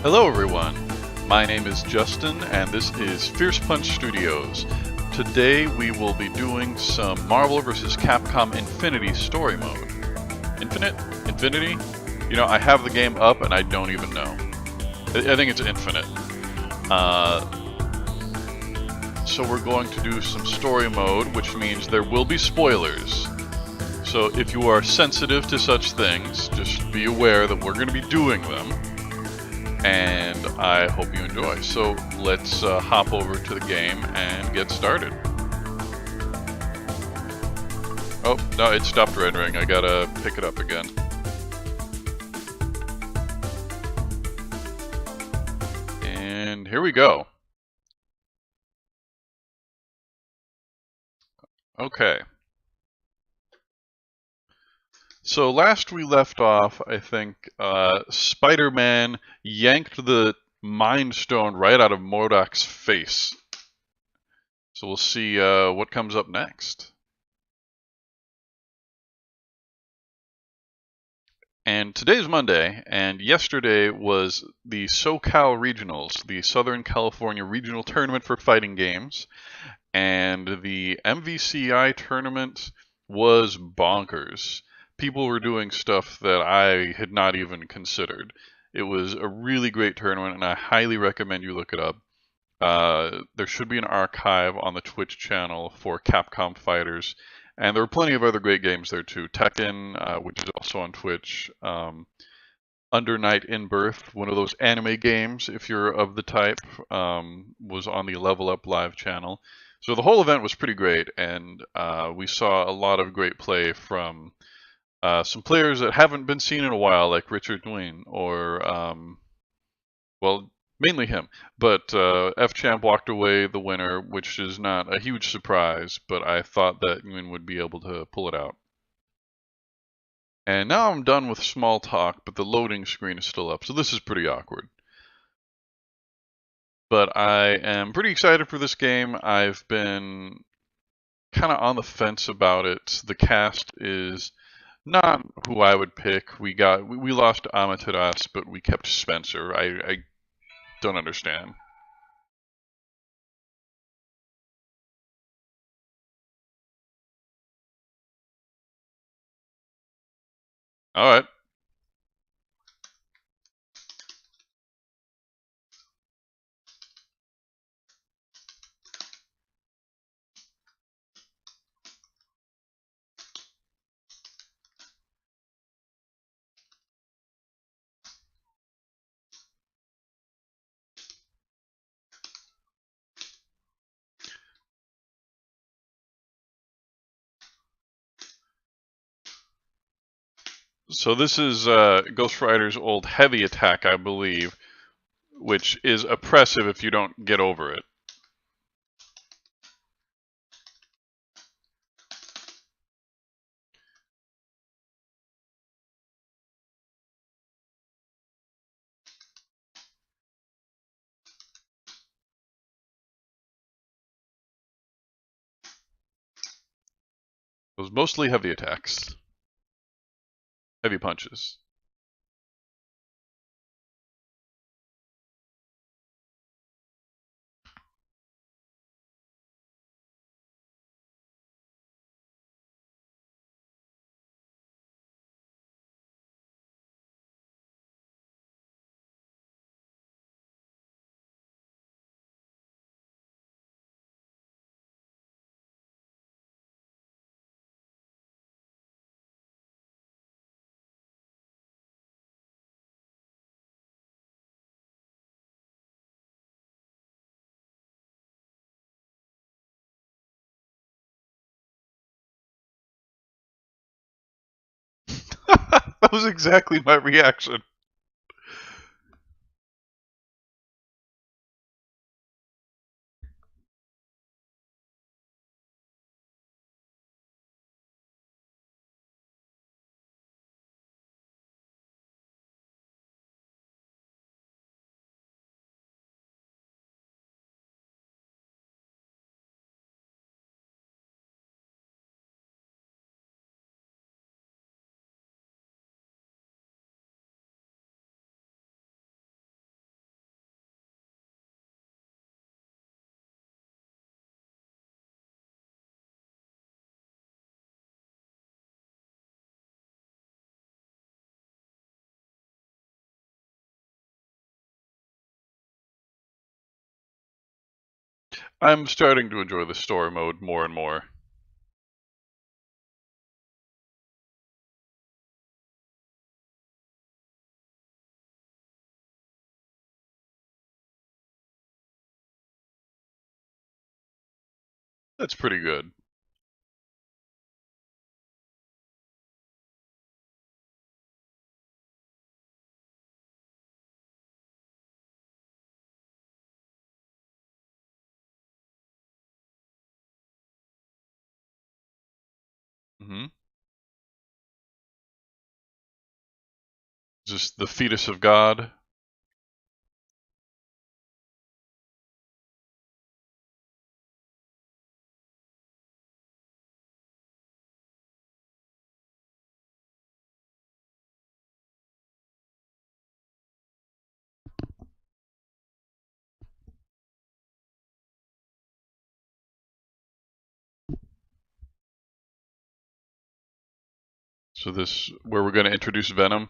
Hello everyone, my name is Justin and this is Fierce Punch Studios. Today we will be doing some Marvel vs. Capcom Infinity story mode. Infinite? Infinity? You know, I have the game up and I don't even know. I think it's Infinite. So we're going to do some story mode, which means there will be spoilers. So if you are sensitive to such things, just be aware that we're going to be doing them. And I hope you enjoy. So let's hop over to the game and get started. Oh, no, it stopped rendering. I gotta pick it up again. And here we go. Okay. So last we left off, I think Spider-Man yanked the Mind Stone right out of MODOK's face. So we'll see what comes up next. And today's Monday, and yesterday was the SoCal Regionals, the Southern California Regional Tournament for Fighting Games, and the MVCI tournament was bonkers. People were doing stuff that I had not even considered. It was a really great tournament, and I highly recommend you look it up. There should be an archive on the Twitch channel for Capcom Fighters, and there were plenty of other great games there too. Tekken, which is also on Twitch. Under Night in Birth, one of those anime games, if you're of the type, was on the Level Up Live channel. So the whole event was pretty great, and we saw a lot of great play from some players that haven't been seen in a while, like Richard Nguyen, or, well, mainly him. But F-Champ walked away the winner, which is not a huge surprise, but I thought that Nguyen would be able to pull it out. And now I'm done with small talk, but the loading screen is still up, so this is pretty awkward. But I am pretty excited for this game. I've been kind of on the fence about it. The cast is not who I would pick. We lost Amaterasu, but we kept Spencer. I don't understand. All right. So this is Ghost Rider's old heavy attack, I believe, which is oppressive if you don't get over it. It was mostly heavy attacks, heavy punches. That was exactly my reaction. I'm starting to enjoy the story mode more and more. That's pretty good. Hmm. Just the fetus of God. So this where we're going to introduce Venom.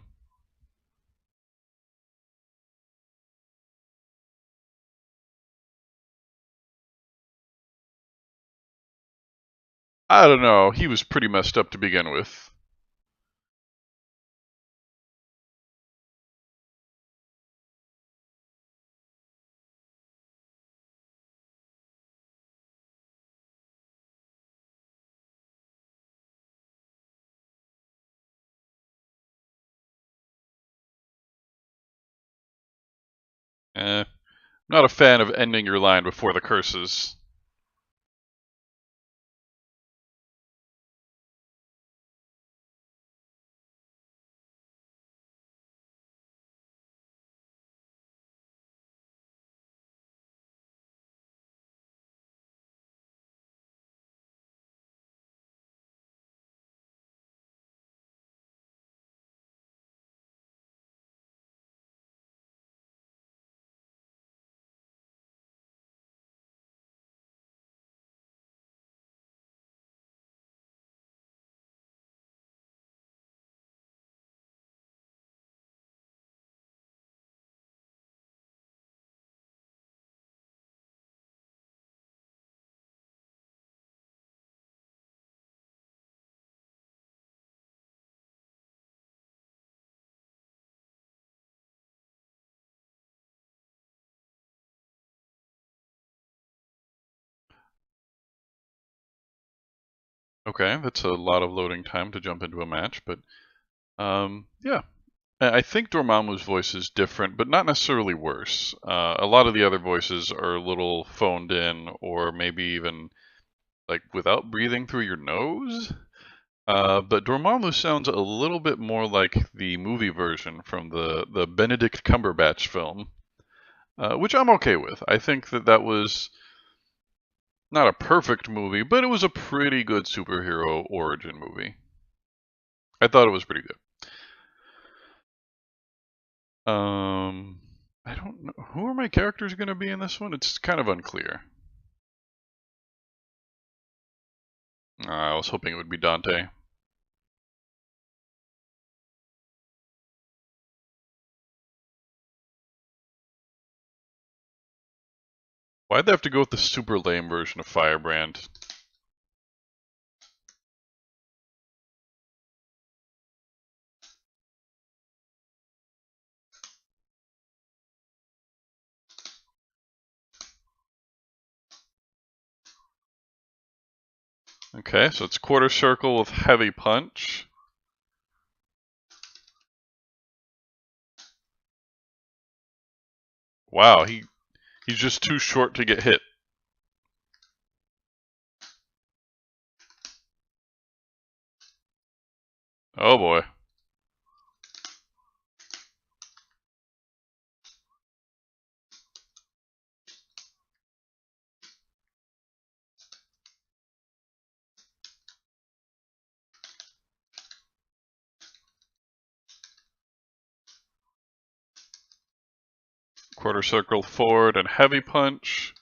I don't know. He was pretty messed up to begin with. Not a fan of ending your line before the curses. Okay, that's a lot of loading time to jump into a match, but yeah. I think Dormammu's voice is different, but not necessarily worse. A lot of the other voices are a little phoned in, or maybe even like without breathing through your nose. But Dormammu sounds a little bit more like the movie version from the Benedict Cumberbatch film, which I'm okay with. I think that was not a perfect movie, but it was a pretty good superhero origin movie. I thought it was pretty good. Um, I don't know who are my characters going to be in this one. It's kind of unclear. I was hoping it would be Dante. Why'd they have to go with the super lame version of Firebrand? Okay, so it's quarter circle with heavy punch. Wow, he's just too short to get hit. Oh boy. Quarter circle forward and heavy punch.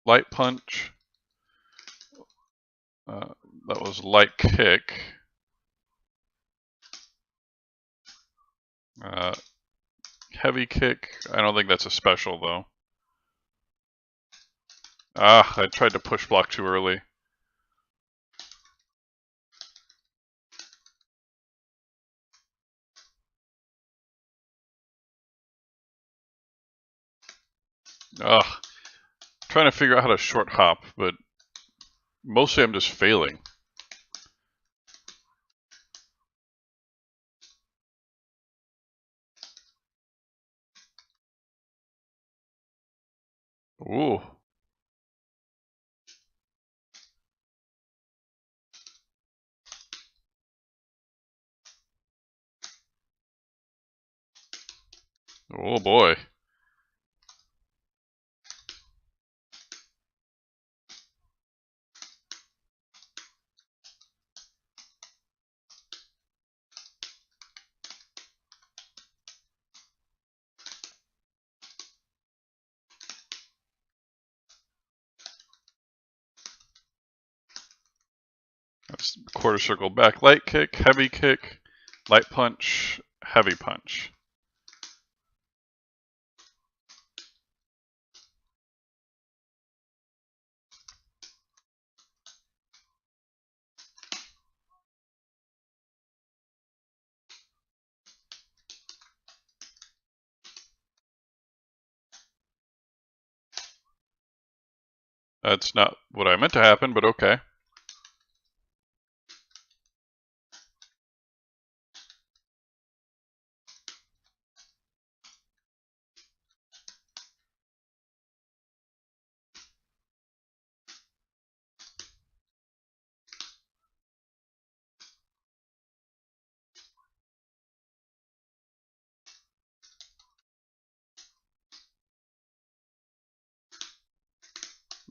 Light punch. Uh, that was light kick. Uh, heavy kick. I don't think that's a special, though. Ah, I tried to push block too early. Ugh. Trying to figure out how to short hop, but mostly I'm just failing. Ooh. Oh boy. That's quarter circle back, light kick, heavy kick, light punch, heavy punch. That's not what I meant to happen, but okay.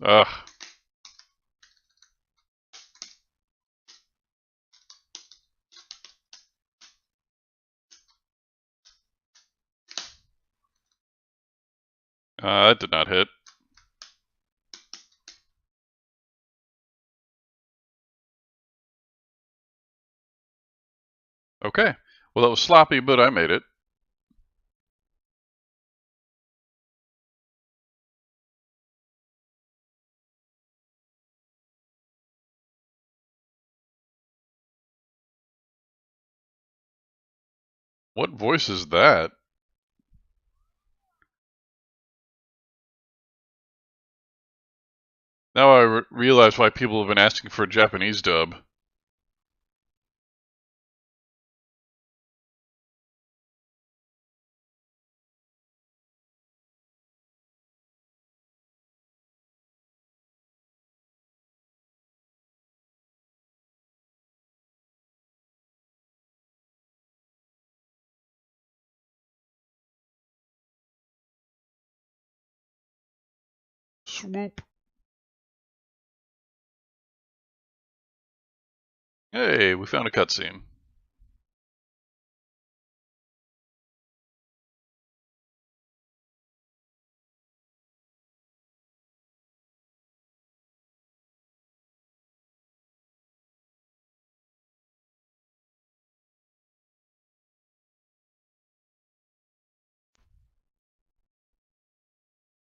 Ugh. That did not hit. Okay. Well, that was sloppy, but I made it. What voice is that? Now I realize why people have been asking for a Japanese dub. Swoop. Hey, we found a cutscene.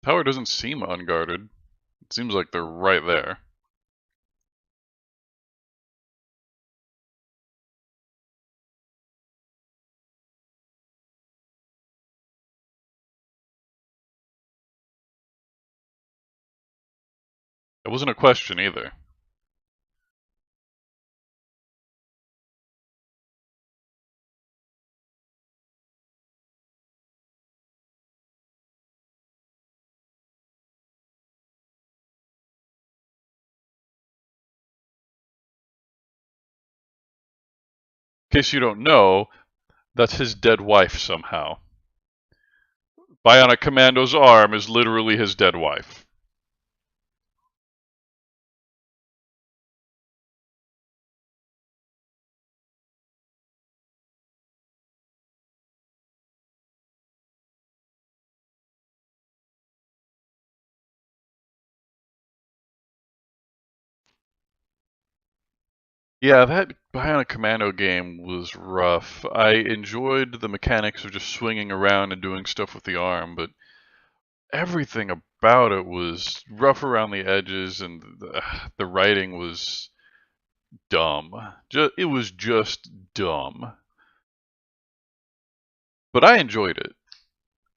Tower doesn't seem unguarded. It seems like they're right there. It wasn't a question either. In case you don't know, that's his dead wife somehow. Bionic Commando's arm is literally his dead wife. Yeah, that Bionic Commando game was rough. I enjoyed the mechanics of just swinging around and doing stuff with the arm, but everything about it was rough around the edges, and the writing was dumb. It was just dumb. But I enjoyed it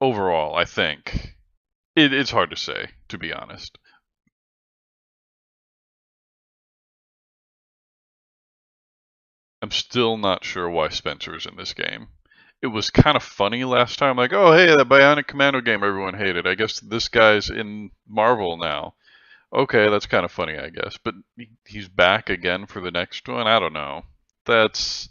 overall, I think. It's hard to say, to be honest. I'm still not sure why Spencer's in this game. It was kind of funny last time, like, oh, hey, that Bionic Commando game everyone hated. I guess this guy's in Marvel now. Okay, that's kind of funny, I guess. But he's back again for the next one? I don't know. That's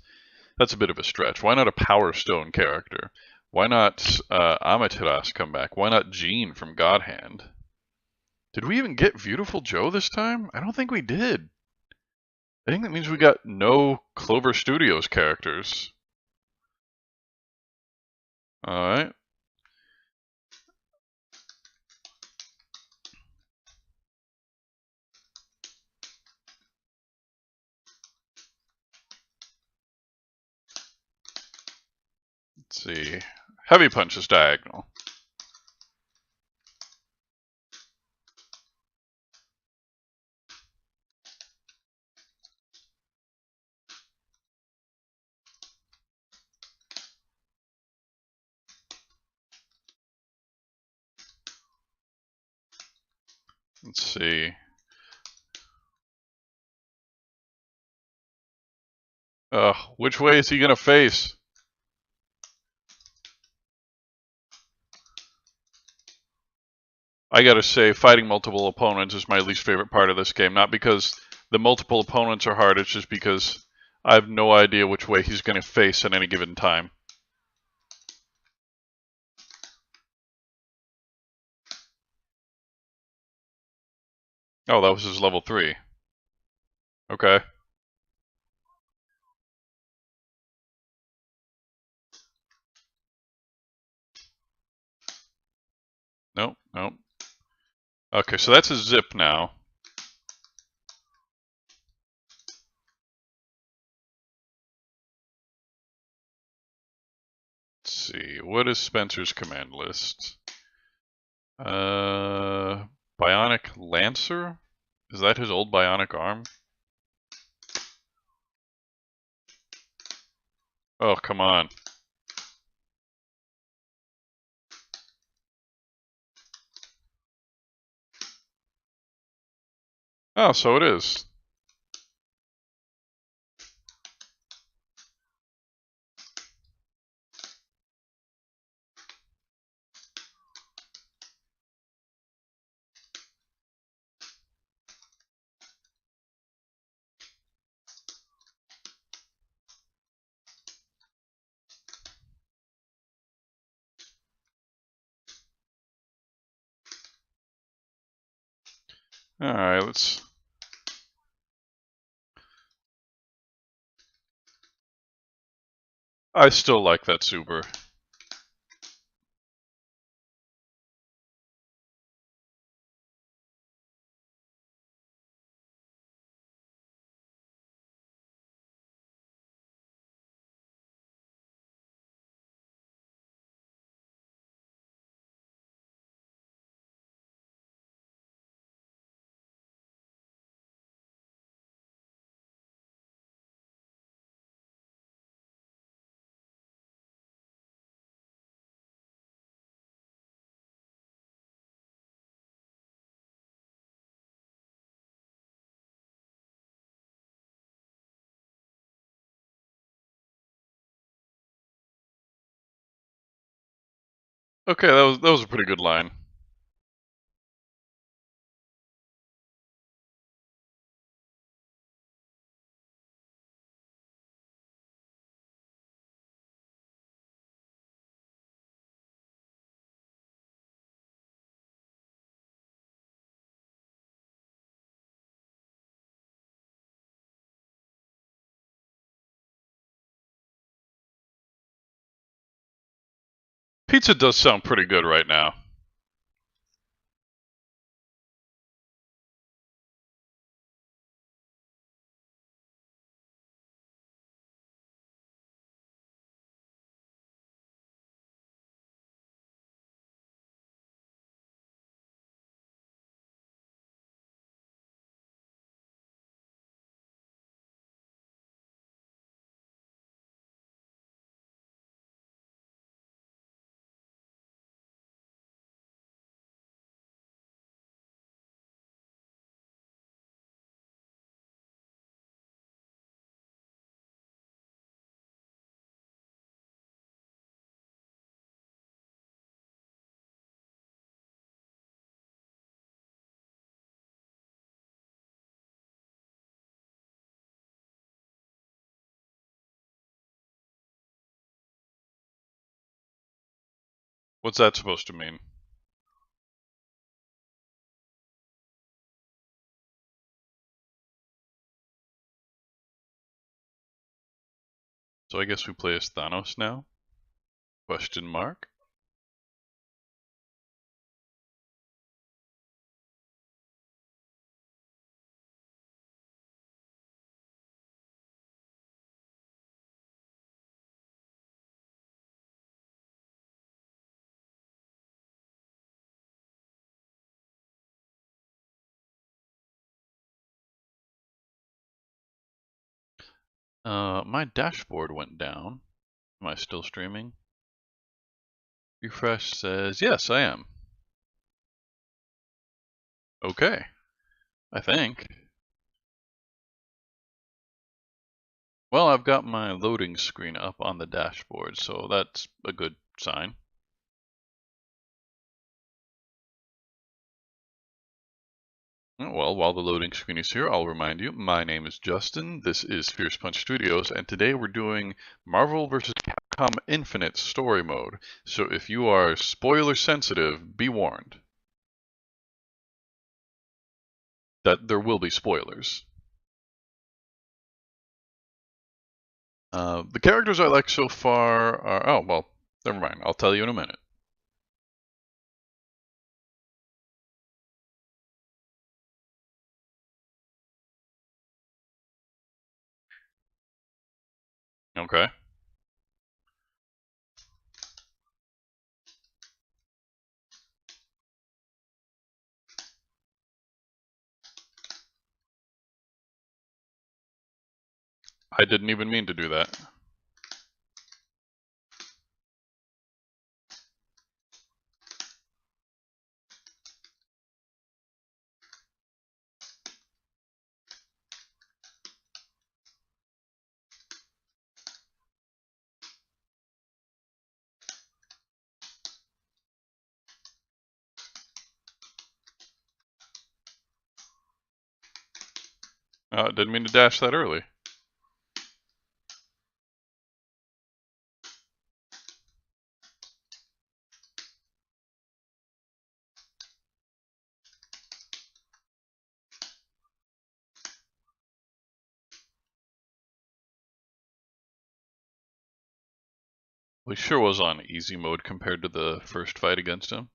a bit of a stretch. Why not a Power Stone character? Why not Amaterasu come back? Why not Jean from God Hand? Did we even get Beautiful Joe this time? I don't think we did. I think that means we got no Clover Studios characters. Alright. Let's see. Heavy Punch is diagonal. Let's see. Which way is he gonna face? I gotta say, fighting multiple opponents is my least favorite part of this game. Not because the multiple opponents are hard, it's just because I have no idea which way he's gonna face at any given time. Oh, that was his level 3. Okay. Nope, nope. Okay, so that's a zip now. Let's see, what is Spencer's command list? Bionic Lancer? Is that his old bionic arm? Oh, come on. Oh, so it is. Alright, let's... I still like that super. Okay, that was a pretty good line. Pizza does sound pretty good right now. What's that supposed to mean? So I guess we play as Thanos now? Question mark. My dashboard went down. Am I still streaming? Refresh says, yes, I am. Okay, I think. Well, I've got my loading screen up on the dashboard, so that's a good sign. Well, while the loading screen is here, I'll remind you, my name is Justin, this is Fierce Punch Studios, and today we're doing Marvel vs. Capcom Infinite Story Mode. So if you are spoiler sensitive, be warned that there will be spoilers. The characters I like so far are... Oh, well, never mind. I'll tell you in a minute. Okay. I didn't even mean to do that. Didn't mean to dash that early. Well, he sure was on easy mode compared to the first fight against him.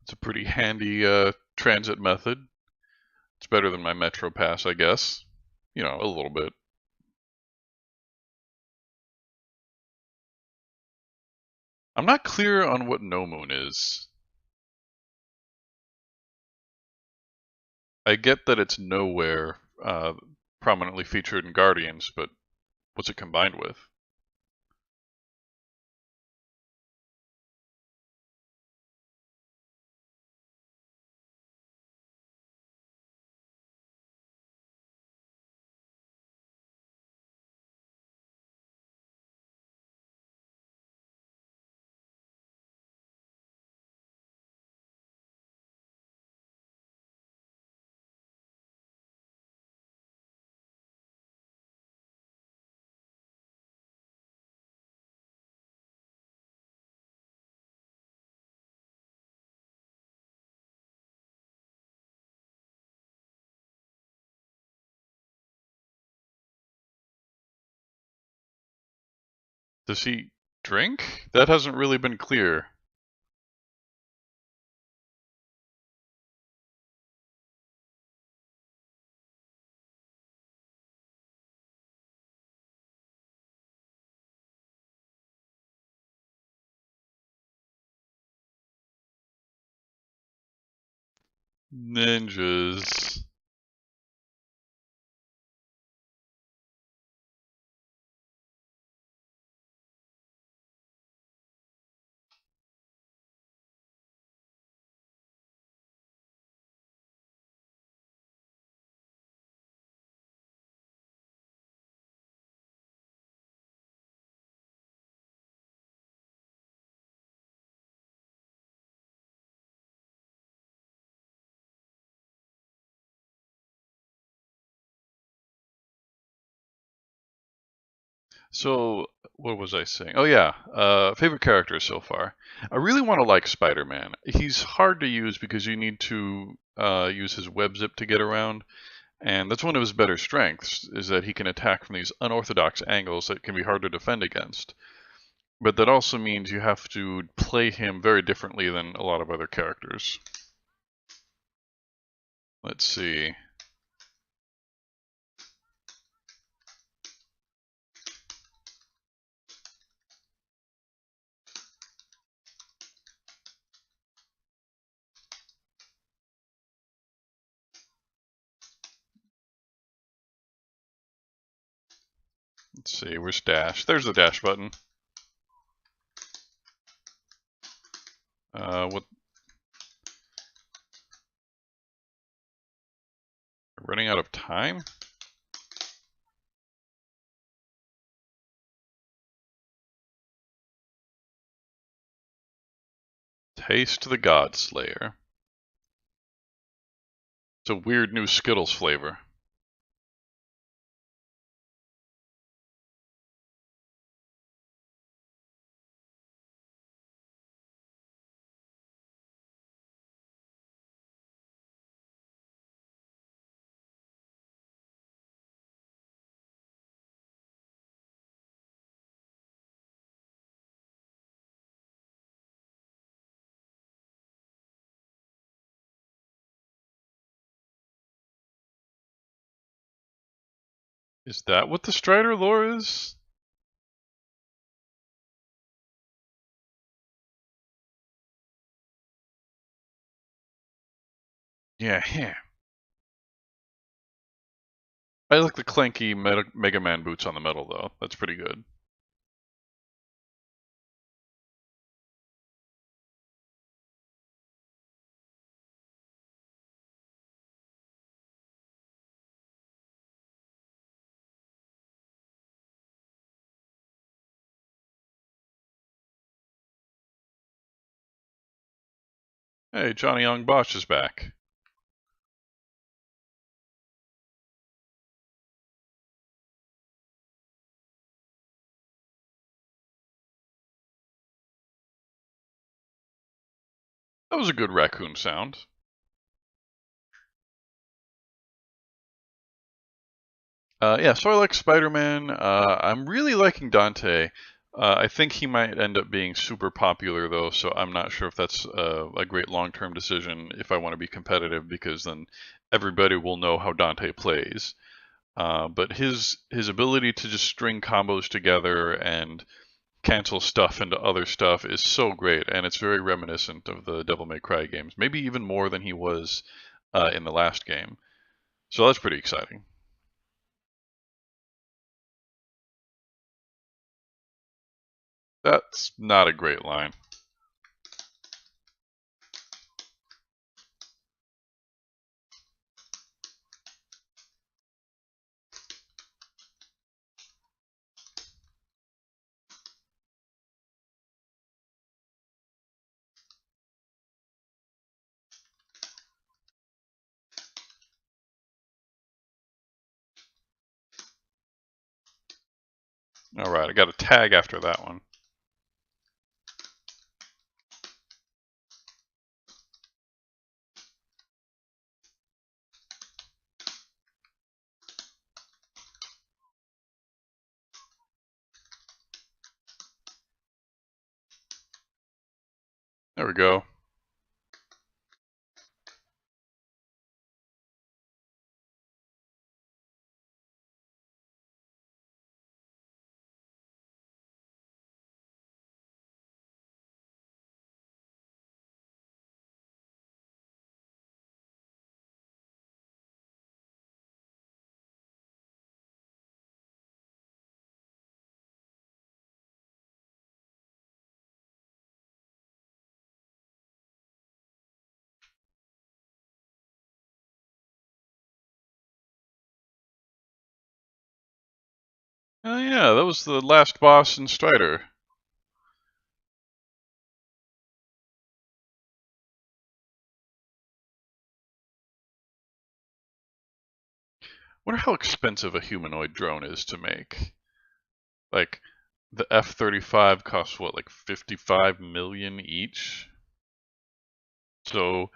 It's a pretty handy transit method. It's better than my Metro Pass, I guess. You know, a little bit. I'm not clear on what No Moon is. I get that it's nowhere prominently featured in Guardians, but what's it combined with? Does he drink? That hasn't really been clear. Ninjas. So, what was I saying? Oh yeah, favorite characters so far. I really want to like Spider-Man. He's hard to use because you need to use his web zip to get around, and that's one of his better strengths, is that he can attack from these unorthodox angles that can be hard to defend against. But that also means you have to play him very differently than a lot of other characters. Let's see. Let's see, where's dash? There's the dash button. What? Running out of time? Taste the God Slayer. It's a weird new Skittles flavor. Is that what the Strider lore is? Yeah, yeah. I like the clanky Mega Man boots on the metal, though. That's pretty good. Hey, Johnny Young Bosch is back. That was a good raccoon sound. Yeah, so I like Spider-Man. I'm really liking Dante. I think he might end up being super popular though, so I'm not sure if that's a great long-term decision if I want to be competitive, because then everybody will know how Dante plays. But his ability to just string combos together and cancel stuff into other stuff is so great, and it's very reminiscent of the Devil May Cry games, maybe even more than he was in the last game. So that's pretty exciting. That's not a great line. All right, I got a tag after that one. There we go. Oh yeah, that was the last boss in Strider. Wonder how expensive a humanoid drone is to make. Like, the F-35 costs what, like 55 million each? So,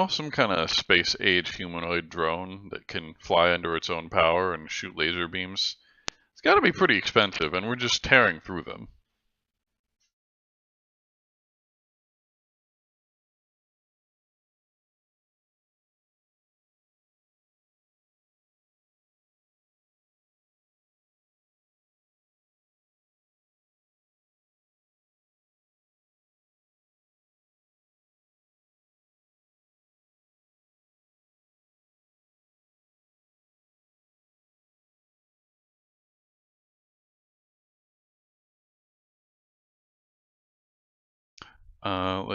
some kind of space age humanoid drone that can fly under its own power and shoot laser beams. It's got to be pretty expensive, and we're just tearing through them.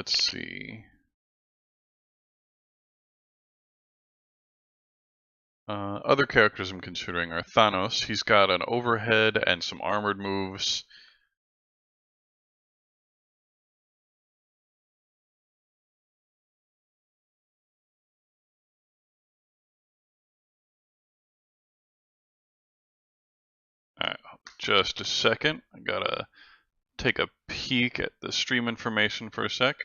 Let's see. Other characters I'm considering are Thanos. He's got an overhead and some armored moves. Alright, just a second. I gotta take a peek at the stream information for a sec.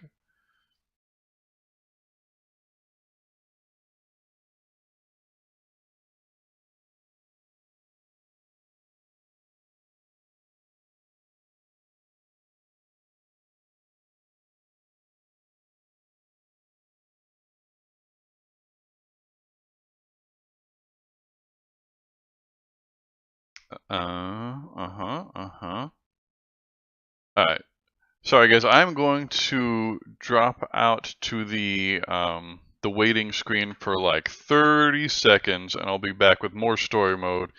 Uh-huh. Alright. Sorry guys, I'm going to drop out to the waiting screen for like 30 seconds and I'll be back with more story mode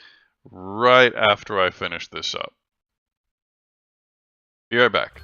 right after I finish this up. Be right back.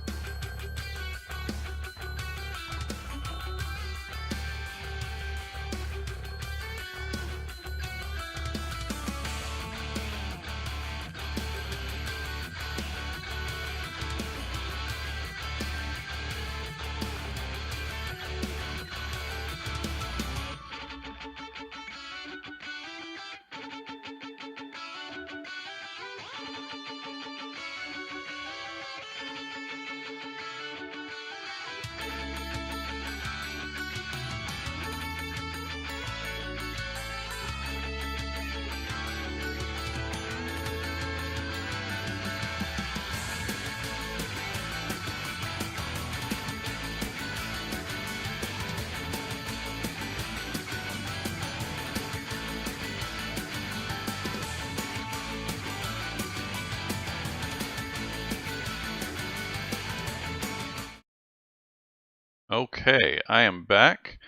Okay, I am back.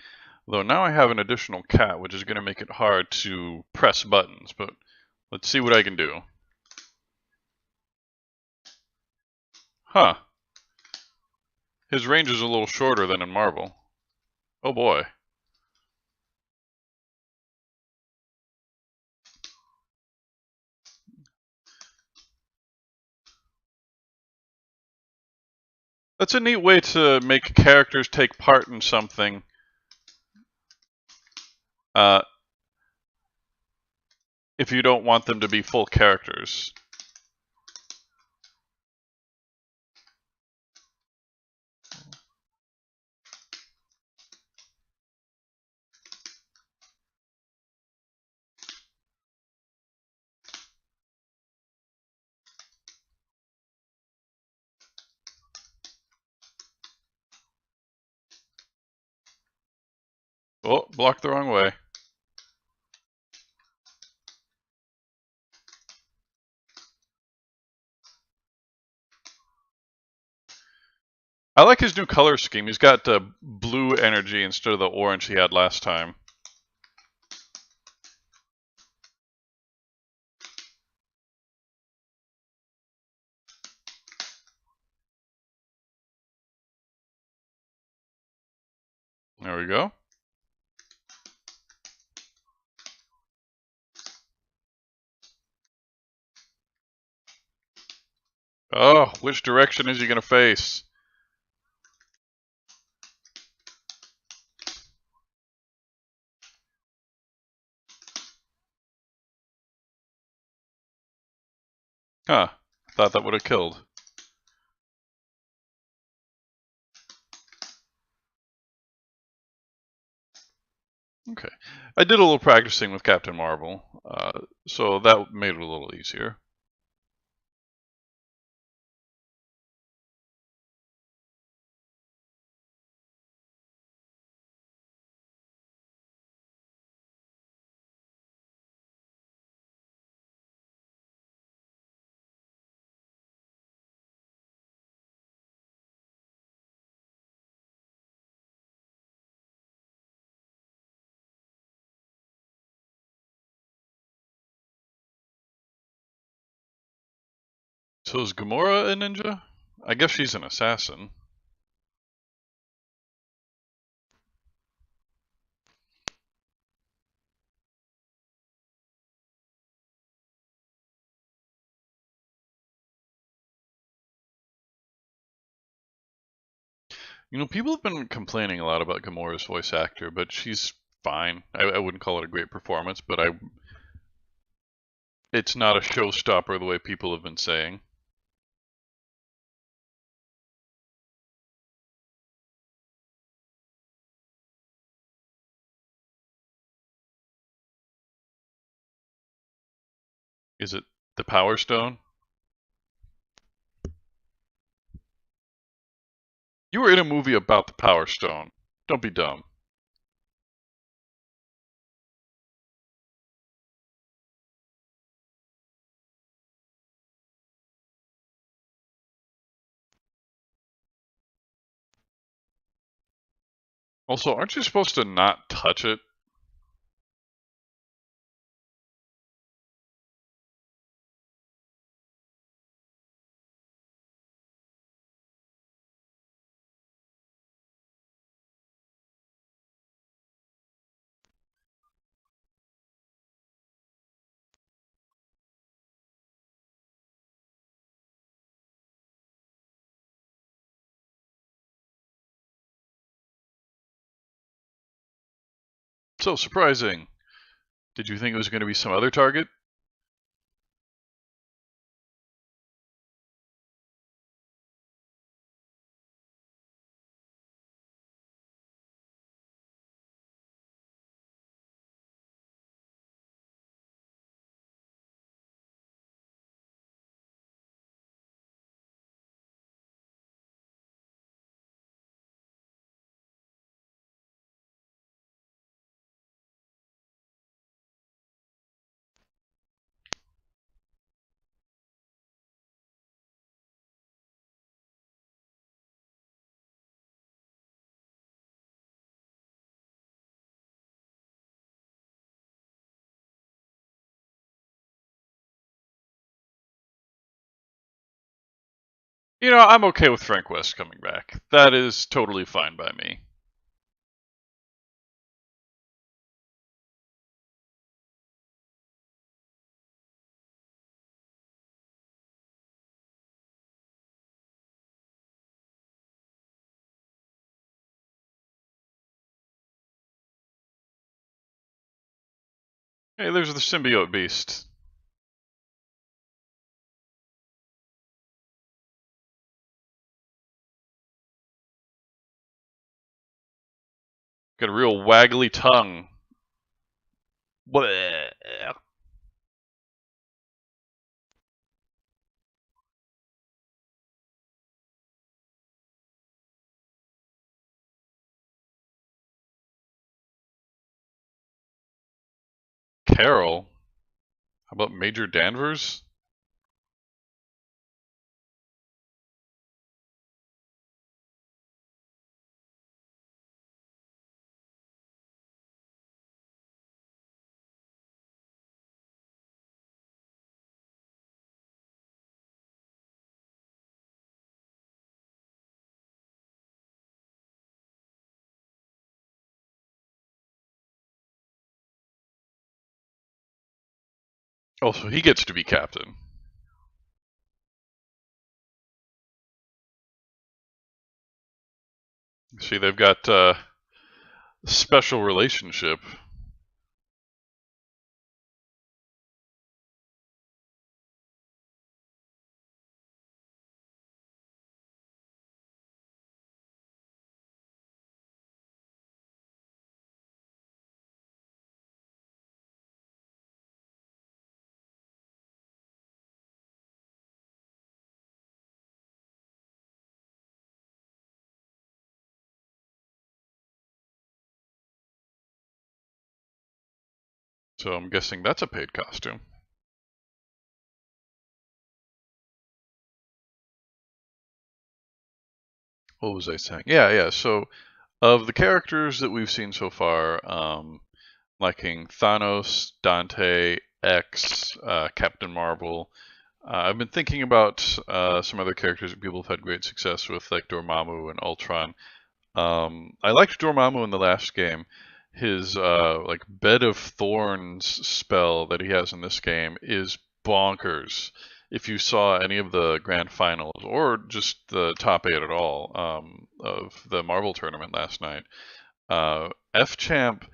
Though now I have an additional cat, which is going to make it hard to press buttons, but let's see what I can do. Huh. His range is a little shorter than in Marvel. Oh boy. That's a neat way to make characters take part in something. Uh, if you don't want them to be full characters. Oh, blocked the wrong way. I like his new color scheme. He's got blue energy instead of the orange he had last time. There we go. Oh, which direction is he going to face? Huh. Thought that would have killed. Okay. I did a little practicing with Captain Marvel, so that made it a little easier. So is Gamora a ninja? I guess she's an assassin. You know, people have been complaining a lot about Gamora's voice actor, but she's fine. I wouldn't call it a great performance, but it's not a showstopper the way people have been saying. Is it the Power Stone? You were in a movie about the Power Stone. Don't be dumb. Also, aren't you supposed to not touch it? So surprising. Did you think it was going to be some other target? You know, I'm okay with Frank West coming back. That is totally fine by me. Hey, there's the symbiote beast. Got a real waggly tongue. Bleh. Carol? How about Major Danvers? Oh, so he gets to be captain. See, they've got special relationship. So I'm guessing that's a paid costume. What was I saying? Yeah. So of the characters that we've seen so far, liking Thanos, Dante, X, Captain Marvel. I've been thinking about some other characters that people have had great success with, like Dormammu and Ultron. I liked Dormammu in the last game. His like Bed of Thorns spell that he has in this game is bonkers. If you saw any of the grand finals or just the top eight at all of the Marvel tournament last night, F Champ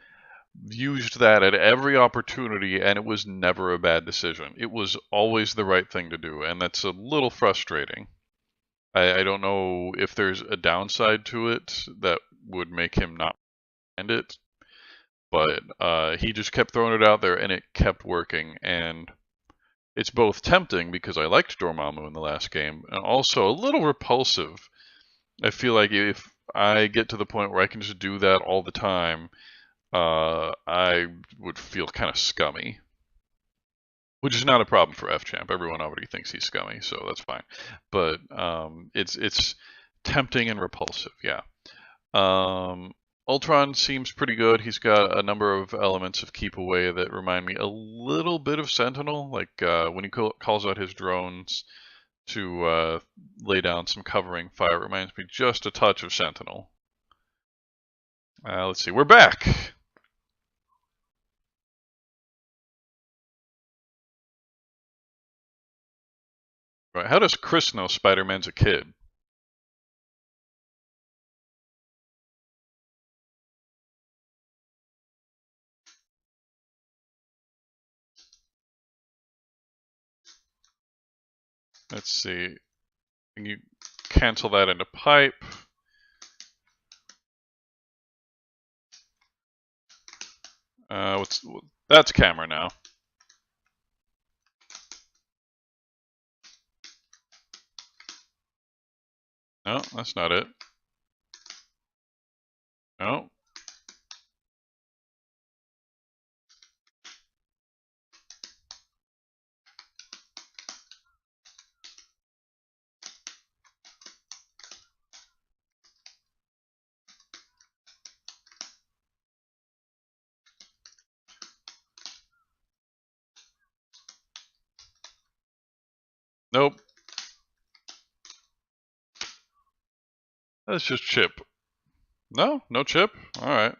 used that at every opportunity, and it was never a bad decision. It was always the right thing to do, and that's a little frustrating. I don't know if there's a downside to it that would make him not end it, but he just kept throwing it out there, and it kept working. And it's both tempting because I liked Dormammu in the last game, and also a little repulsive. I feel like if I get to the point where I can just do that all the time, I would feel kind of scummy. Which is not a problem for F-Champ. Everyone already thinks he's scummy, so that's fine. But it's tempting and repulsive, yeah. Ultron seems pretty good. He's got a number of elements of Keep Away that remind me a little bit of Sentinel, like when he calls out his drones to lay down some covering fire. It reminds me just a touch of Sentinel. Let's see, we're back. Right, how does Chris know Spider-Man's a kid? Let's see. Can you cancel that into pipe? That's camera now. No, that's not it. No. Nope. That's just chip. No, no chip. All right.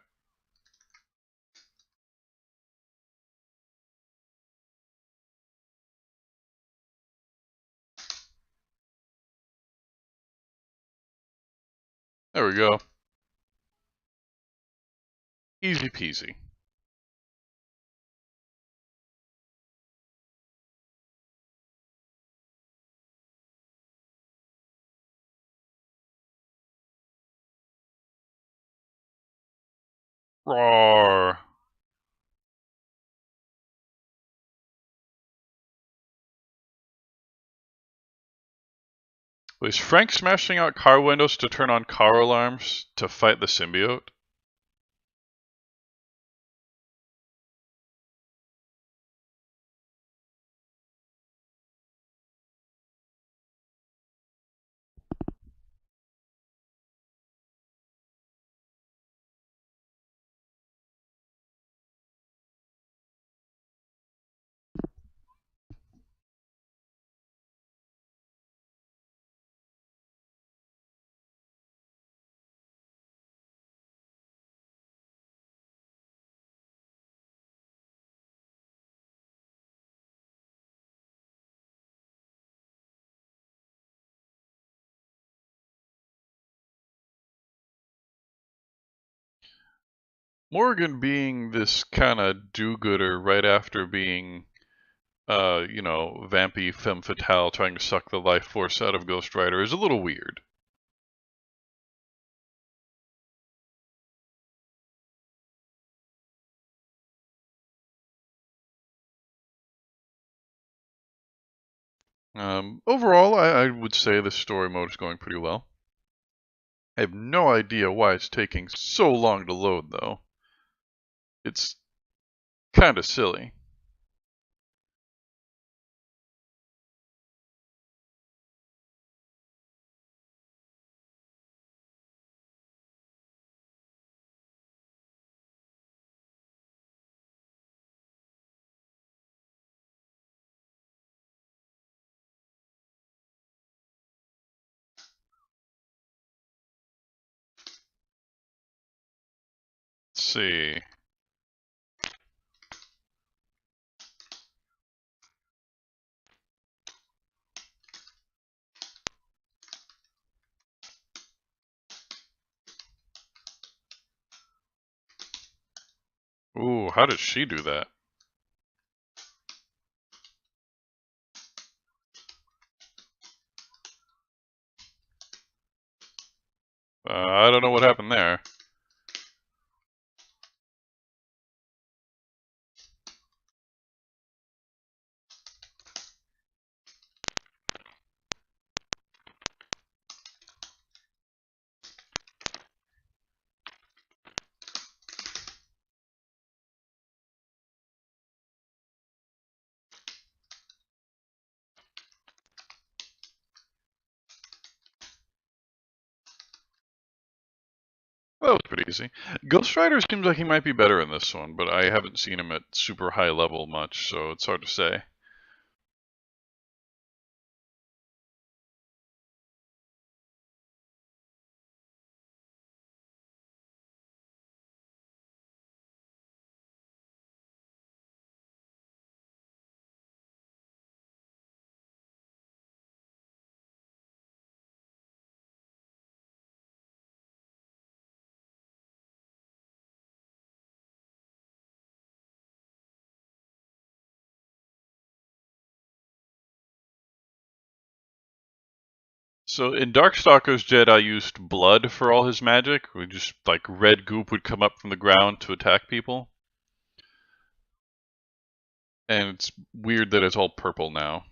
There we go. Easy peasy. Roar. Was Frank smashing out car windows to turn on car alarms to fight the symbiote? Morgan being this kind of do-gooder right after being, vampy femme fatale trying to suck the life force out of Ghost Rider is a little weird. Overall, I would say the story mode is going pretty well. I have no idea why it's taking so long to load, though. It's kind of silly. Let's see. Ooh, how did she do that? I don't know what happened there. That was pretty easy. Ghost Rider seems like he might be better in this one, but I haven't seen him at super high level much, so it's hard to say. So in Darkstalker's Jedi used blood for all his magic. We just like red goop would come up from the ground to attack people. And it's weird that it's all purple now.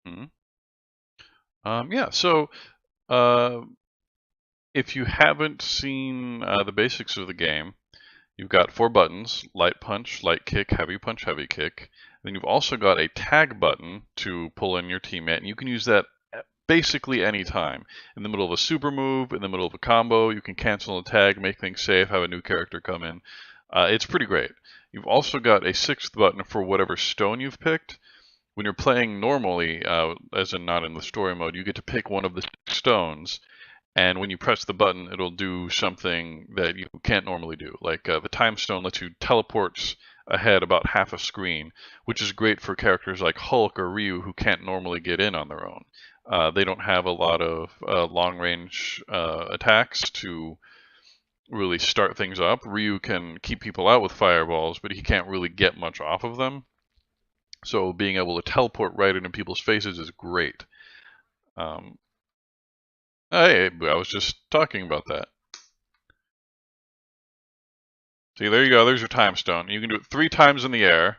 Hmm. Yeah, so uh, if you haven't seen the basics of the game, you've got 4 buttons: light punch, light kick, heavy punch, heavy kick. Then you've also got a tag button to pull in your teammate, and you can use that basically any time. In the middle of a super move, in the middle of a combo, you can cancel a tag, make things safe, have a new character come in. It's pretty great. You've also got a sixth button for whatever stone you've picked. When you're playing normally, as in not in the story mode, you get to pick one of the stones, and when you press the button, it'll do something that you can't normally do. Like the time stone lets you teleport ahead about half a screen, which is great for characters like Hulk or Ryu who can't normally get in on their own. They don't have a lot of long range attacks to really start things up. Ryu can keep people out with fireballs, but he can't really get much off of them. So being able to teleport right into people's faces is great. Um, hey, I was just talking about that. See, there you go. There's your time stone. You can do it 3 times in the air.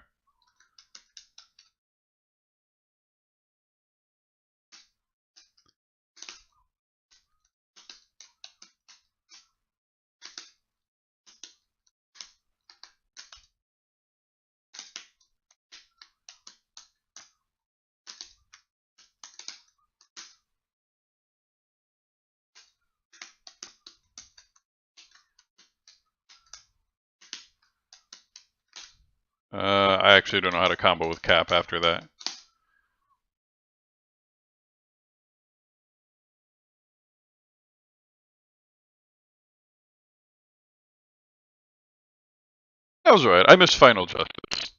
I actually don't know how to combo with Cap after that. That was alright. I missed Final Justice.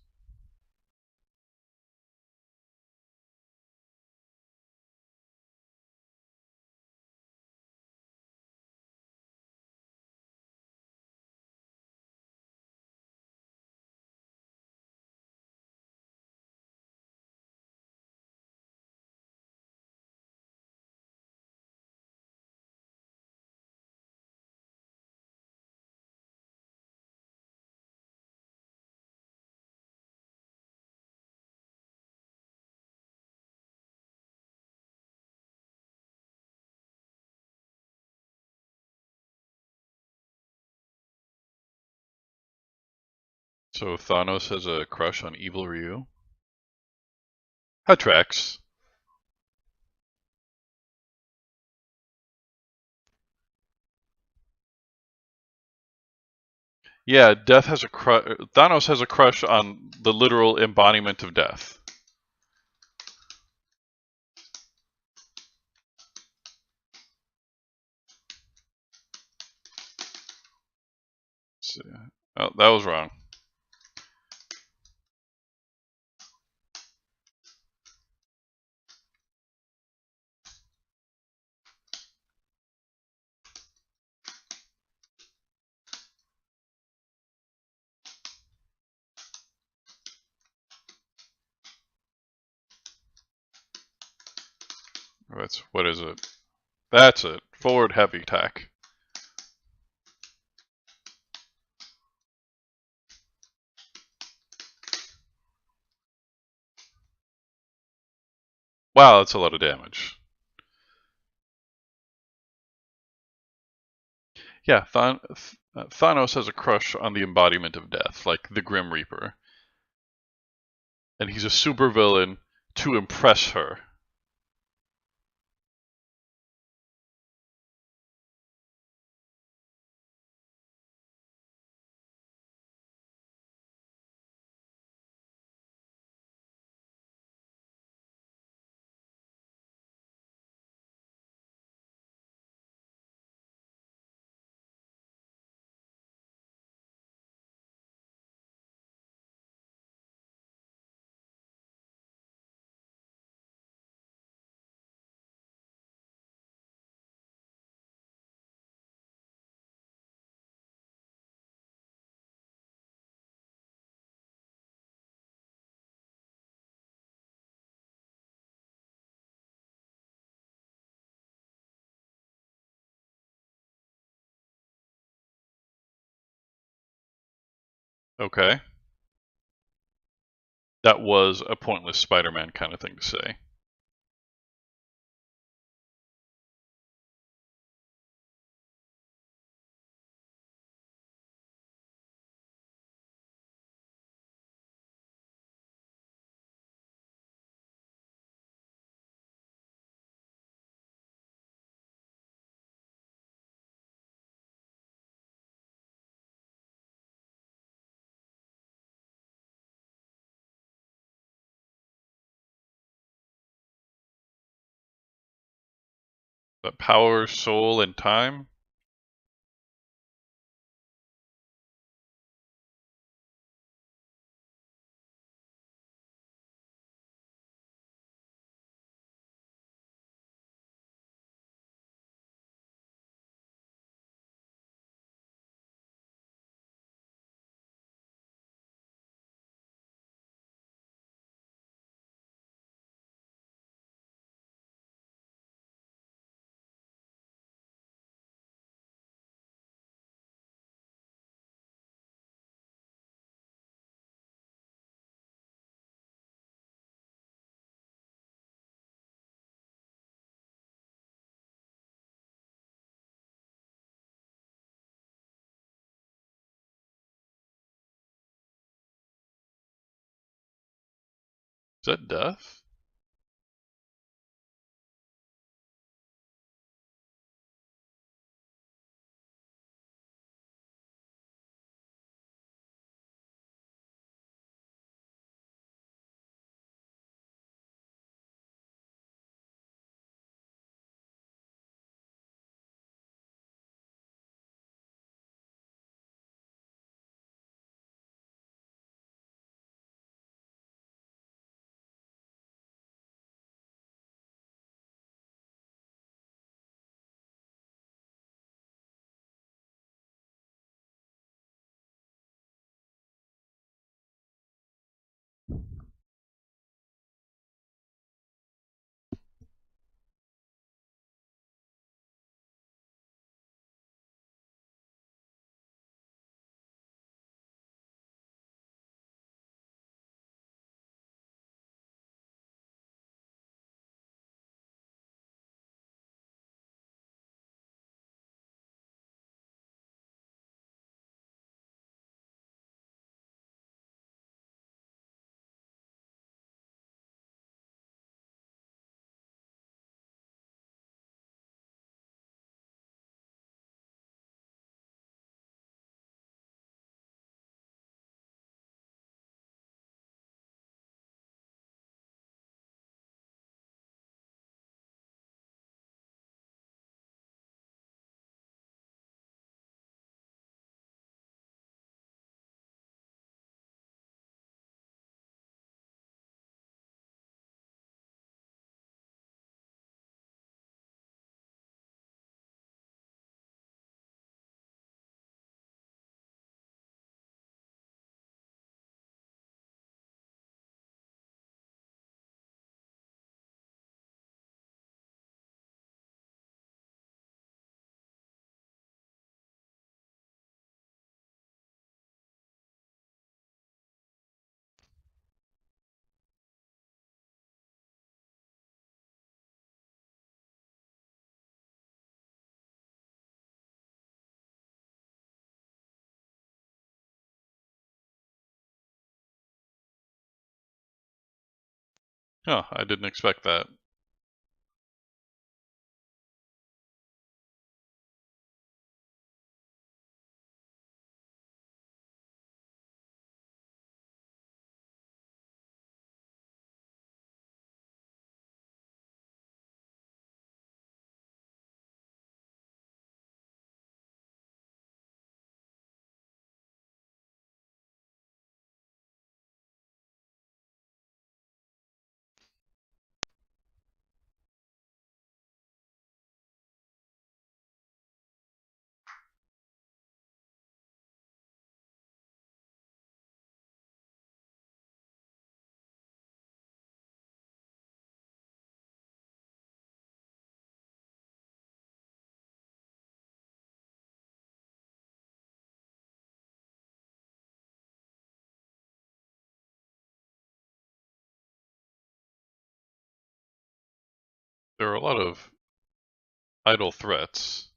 So Thanos has a crush on Evil Ryu. That tracks. Yeah, Death has a Thanos has a crush on the literal embodiment of death. So, oh, that was wrong. What is it? That's it. Forward heavy attack. Wow, that's a lot of damage. Yeah, Thanos has a crush on the embodiment of death, like the Grim Reaper. And he's a supervillain to impress her. Okay. That was a pointless Spider-Man kind of thing to say. But power, soul, and time? Is that death? Huh, I didn't expect that. There are a lot of idle threats.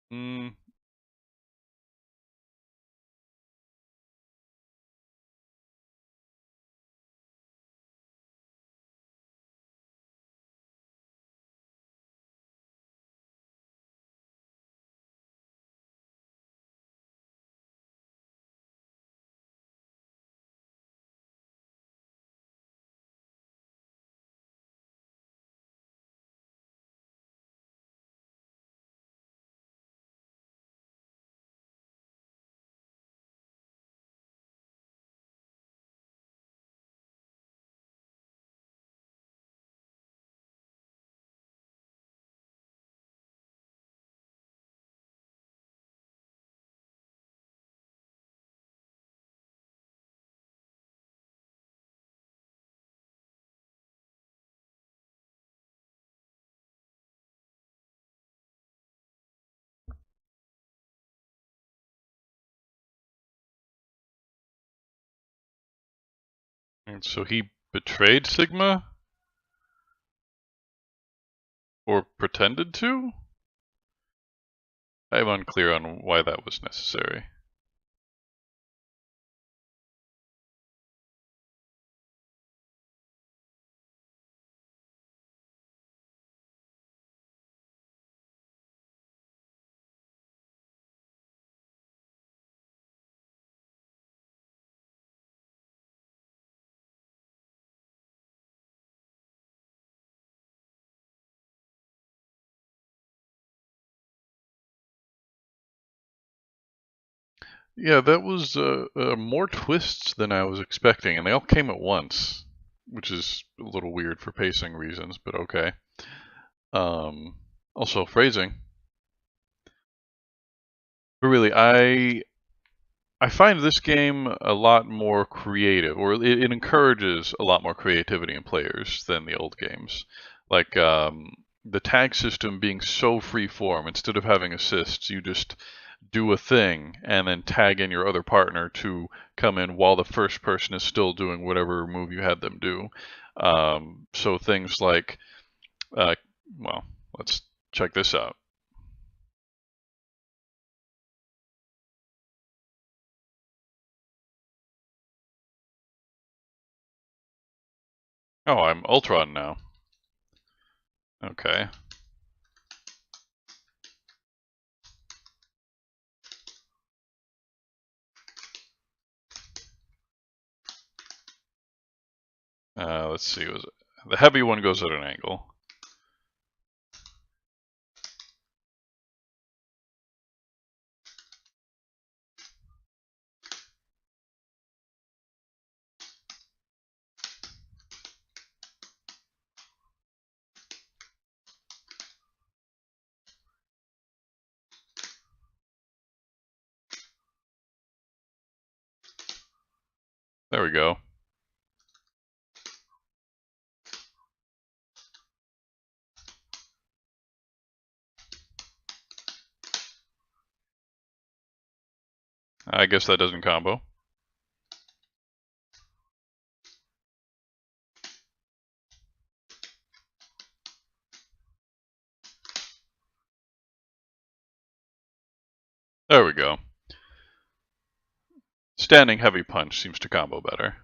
Hmm, And so he betrayed Sigma? Or pretended to? I'm unclear on why that was necessary. Yeah, that was more twists than I was expecting, and they all came at once, which is a little weird for pacing reasons, but okay. Also phrasing. But really, I find this game a lot more creative, or it encourages a lot more creativity in players than the old games. Like the tag system being so free form, instead of having assists, you just do a thing and then tag in your other partner to come in while the first person is still doing whatever move you had them do. So things like, uh, well, let's check this out. Oh, I'm Ultron now. Okay. Let's see. The heavy one goes at an angle. There we go. I guess that doesn't combo. There we go. Standing heavy punch seems to combo better.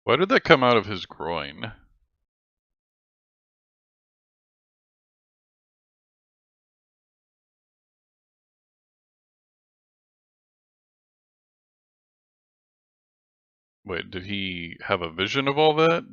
Why did that come out of his groin? Wait, did he have a vision of all that?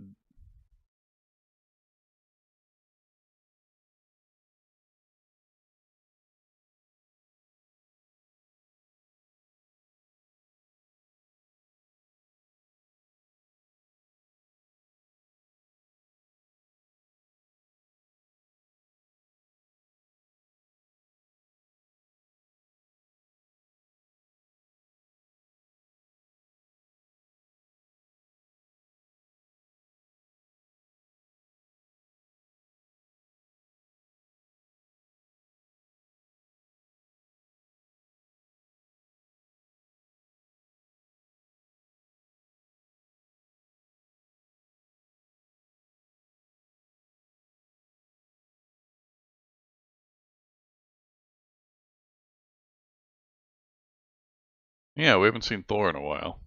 Yeah, we haven't seen Thor in a while.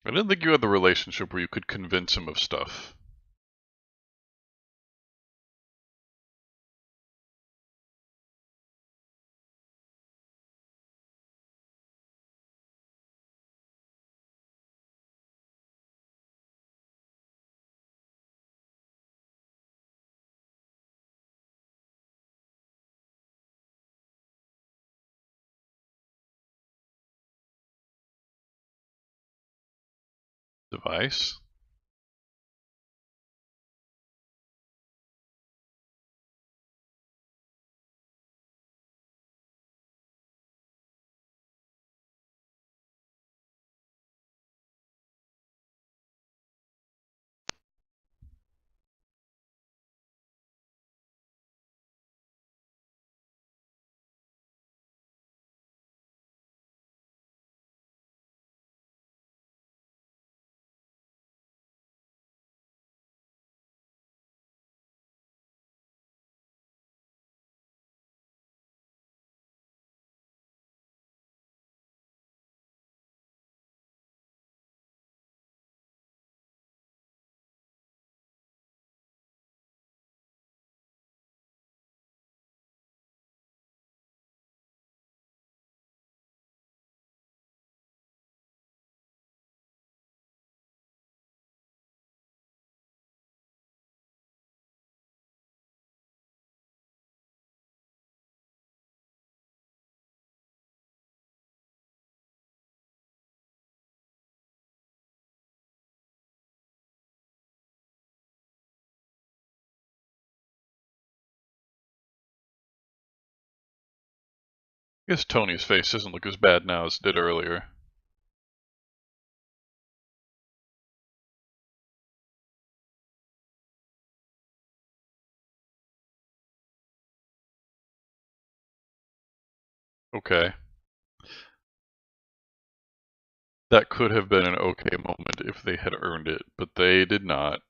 I didn't think you had the relationship where you could convince him of stuff. Device? I guess Tony's face doesn't look as bad now as it did earlier. Okay. That could have been an okay moment if they had earned it, but they did not.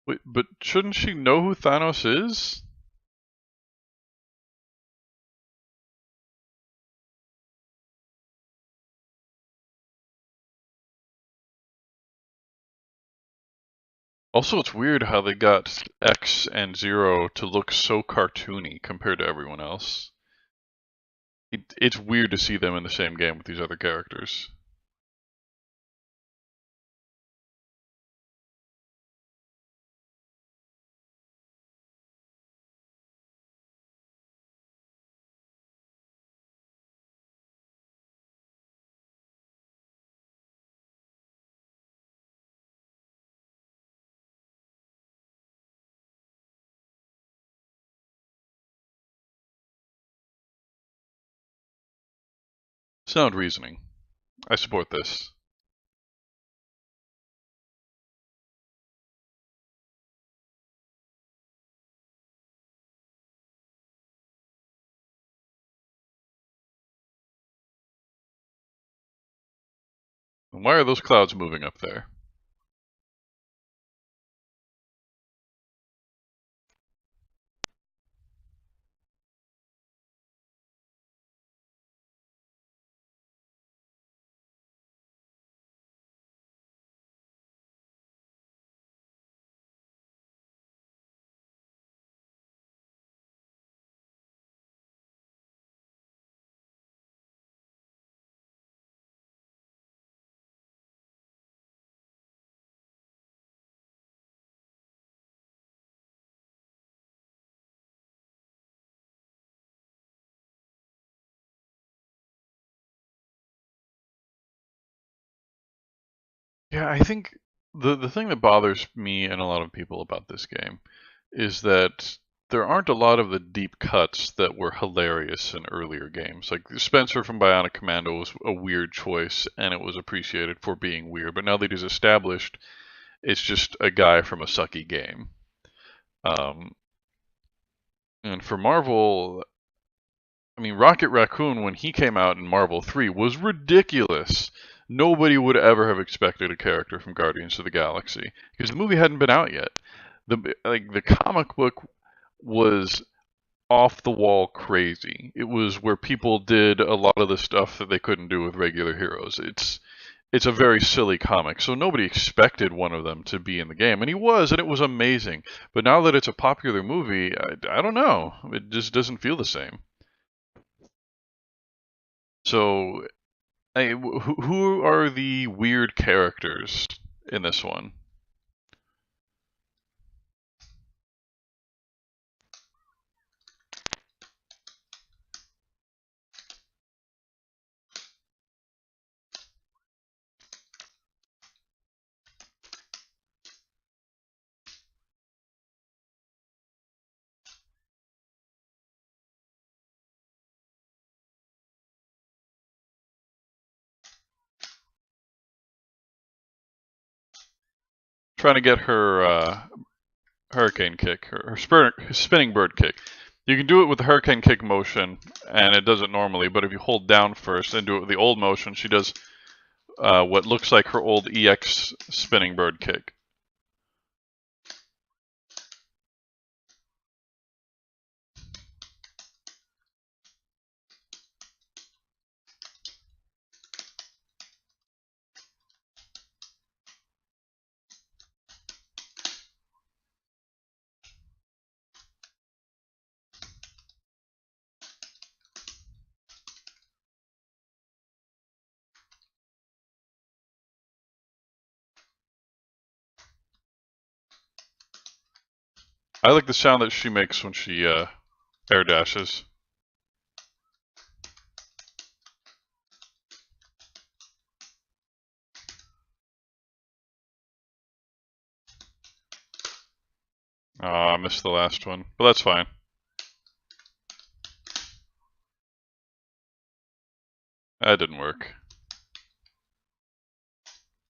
Wait, but shouldn't she know who Thanos is? Also, it's weird how they got X and Zero to look so cartoony compared to everyone else. It's weird to see them in the same game with these other characters. Sound reasoning. I support this. And why are those clouds moving up there? Yeah, I think the thing that bothers me and a lot of people about this game is that there aren't a lot of the deep cuts that were hilarious in earlier games. Like Spencer from Bionic Commando was a weird choice and it was appreciated for being weird, but now that he's established, it's just a guy from a sucky game. Um, and for Marvel, I mean, Rocket Raccoon, when he came out in Marvel 3, was ridiculous. Nobody would ever have expected a character from Guardians of the Galaxy because the movie hadn't been out yet. the comic book was off the wall crazy. It was where people did a lot of the stuff that they couldn't do with regular heroes. It's a very silly comic, so nobody expected one of them to be in the game, and he was, and it was amazing. But now that it's a popular movie, I don't know. It just doesn't feel the same. So, who are the weird characters in this one? Trying to get her hurricane kick, her spinning bird kick. You can do it with the hurricane kick motion, and it does it normally, but if you hold down first and do it with the old motion, she does what looks like her old EX spinning bird kick. I like the sound that she makes when she air dashes. Oh, I missed the last one, but that's fine. That didn't work.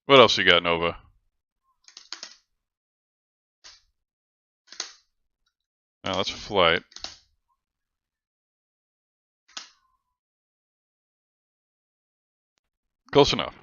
What else you got, Nova? Oh, that's flight. Close enough.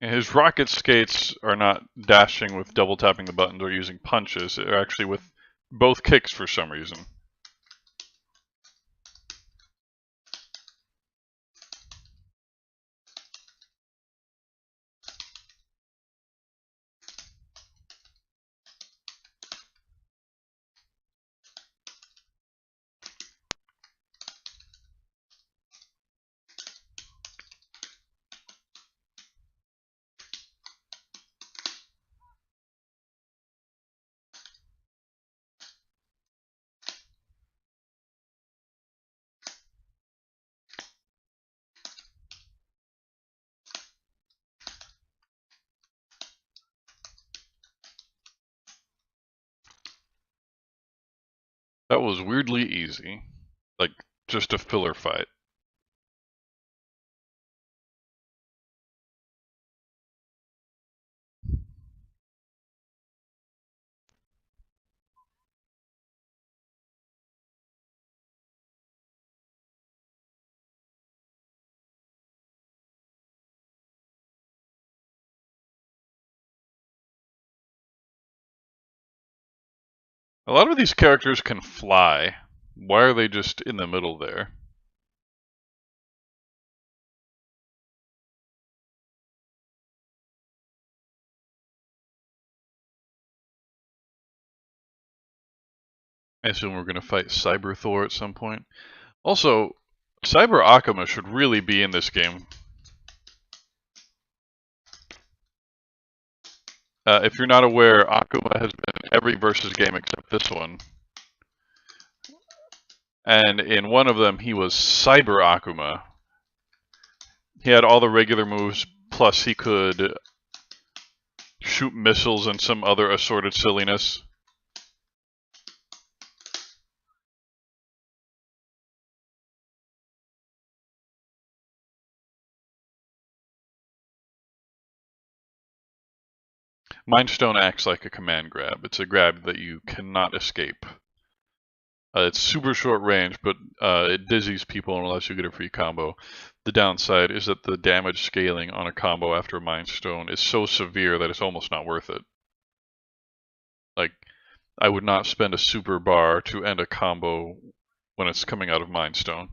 His rocket skates are not dashing with double tapping the buttons or using punches. They're actually with both kicks for some reason. That was weirdly easy. Like, just a filler fight. A lot of these characters can fly. Why are they just in the middle there? I assume we're going to fight Cyber Thor at some point. Also, Cyber Akuma should really be in this game. If you're not aware, Akuma has been in every Versus game except this one. And in one of them, he was Cyber Akuma. He had all the regular moves, plus he could shoot missiles and some other assorted silliness. Mind Stone acts like a command grab. It's a grab that you cannot escape. It's super short range, but it dizzies people unless you get a free combo. The downside is that the damage scaling on a combo after a Mind Stone is so severe that it's almost not worth it. Like, I would not spend a super bar to end a combo when it's coming out of Mind Stone.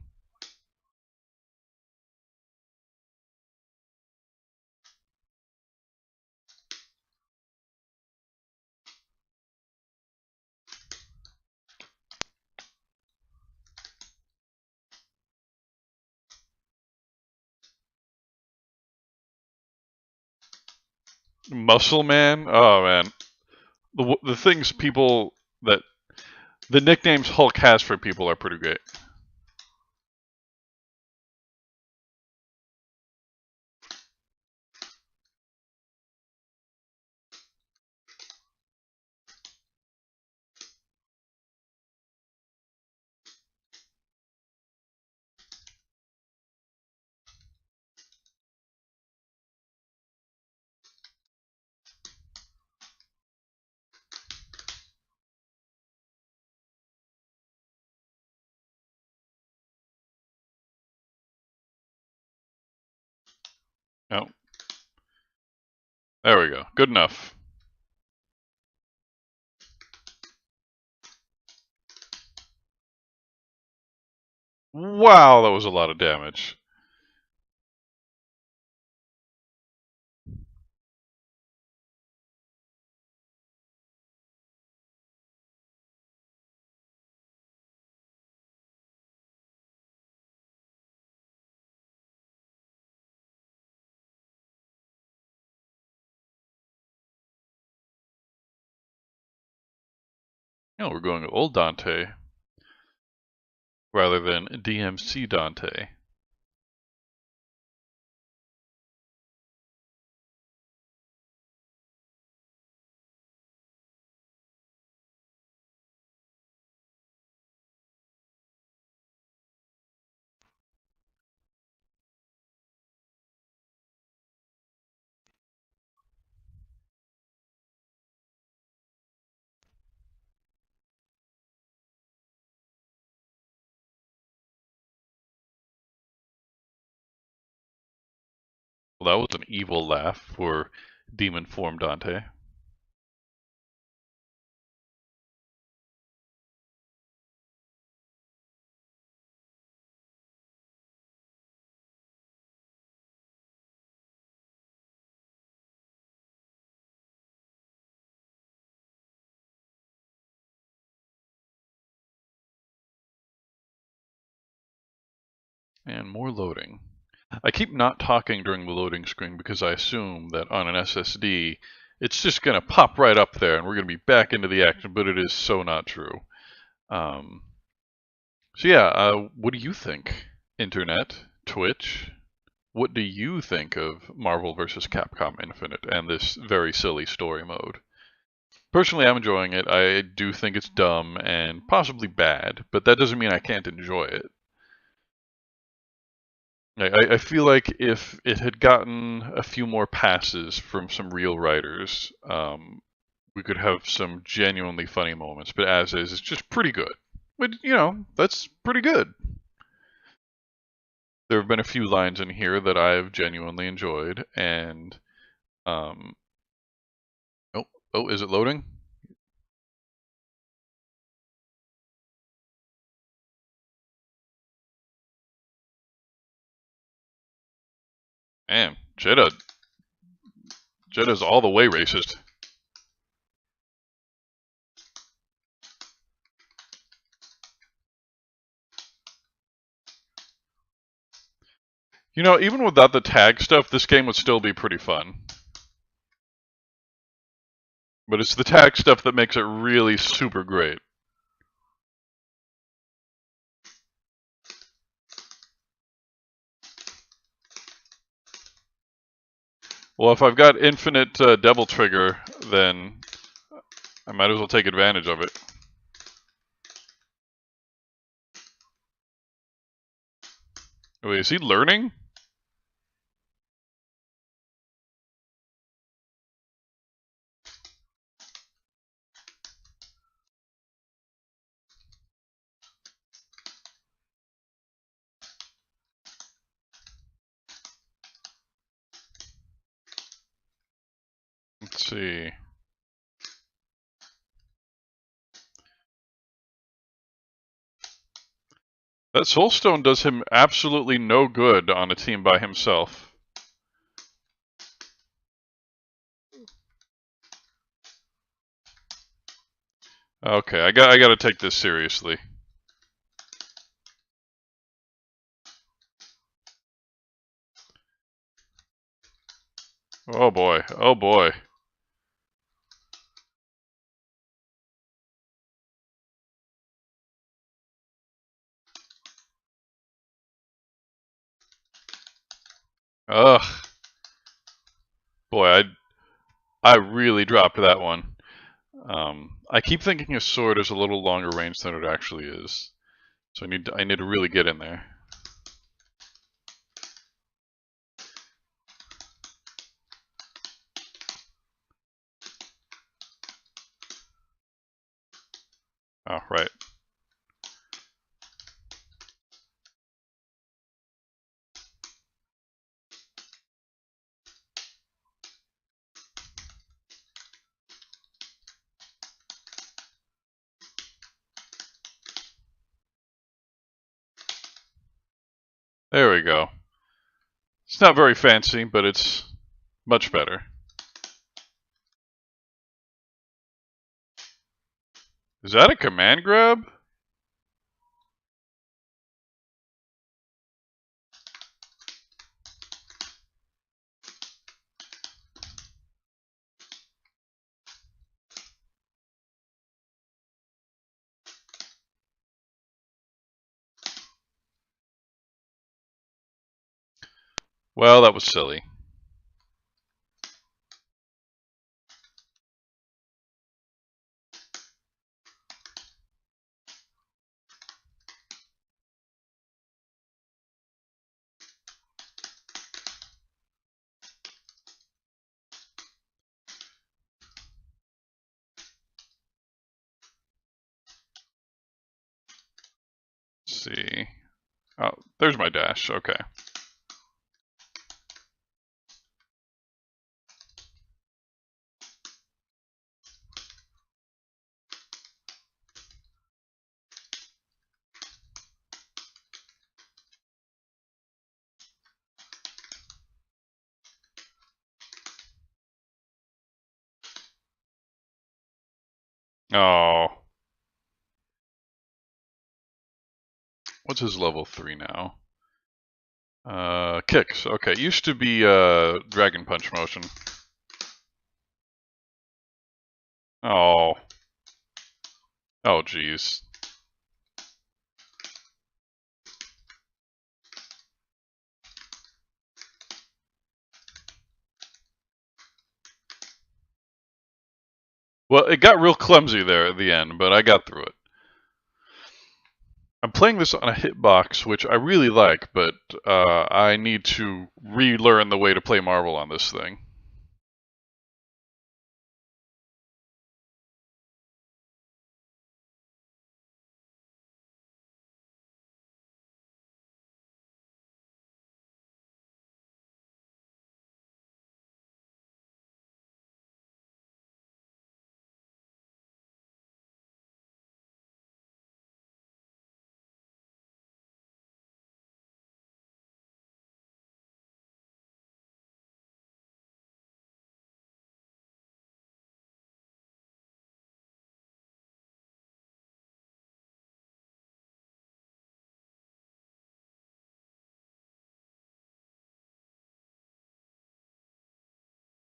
Muscle Man? Oh man. The things people that the nicknames Hulk has for people are pretty great. Oh, there we go. Good enough. Wow, that was a lot of damage. No, we're going to old Dante rather than DMC Dante. Well, that was an evil laugh for demon form Dante. And more loading. I keep not talking during the loading screen because I assume that on an SSD, it's just going to pop right up there and we're going to be back into the action, but it is so not true. So yeah, what do you think, Internet, Twitch? What do you think of Marvel vs. Capcom Infinite and this very silly story mode? Personally, I'm enjoying it. I do think it's dumb and possibly bad, but that doesn't mean I can't enjoy it. I feel like if it had gotten a few more passes from some real writers, we could have some genuinely funny moments. But as is, it's just pretty good. But, you know, that's pretty good. There have been a few lines in here that I've genuinely enjoyed, and um, oh, is it loading? Man, Jedda's all the way racist. You know, even without the tag stuff, this game would still be pretty fun. But it's the tag stuff that makes it really super great. Well, if I've got infinite Devil Trigger, then I might as well take advantage of it. Wait, is he learning? Let's see. That Soulstone does him absolutely no good on a team by himself. Okay, I got to take this seriously. Oh boy, oh boy. Ugh. Boy, I really dropped that one. I keep thinking a sword is a little longer range than it actually is. So I need to really get in there. Oh, right. There we go. It's not very fancy, but it's much better. Is that a command grab? Well, that was silly. Let's see. Oh, there's my dash. Okay. Oh. What's his level 3 now? Kicks. Okay, used to be Dragon Punch motion. Oh. Oh, jeez. Well, it got real clumsy there at the end, but I got through it. I'm playing this on a hitbox, which I really like, but I need to relearn the way to play Marvel on this thing.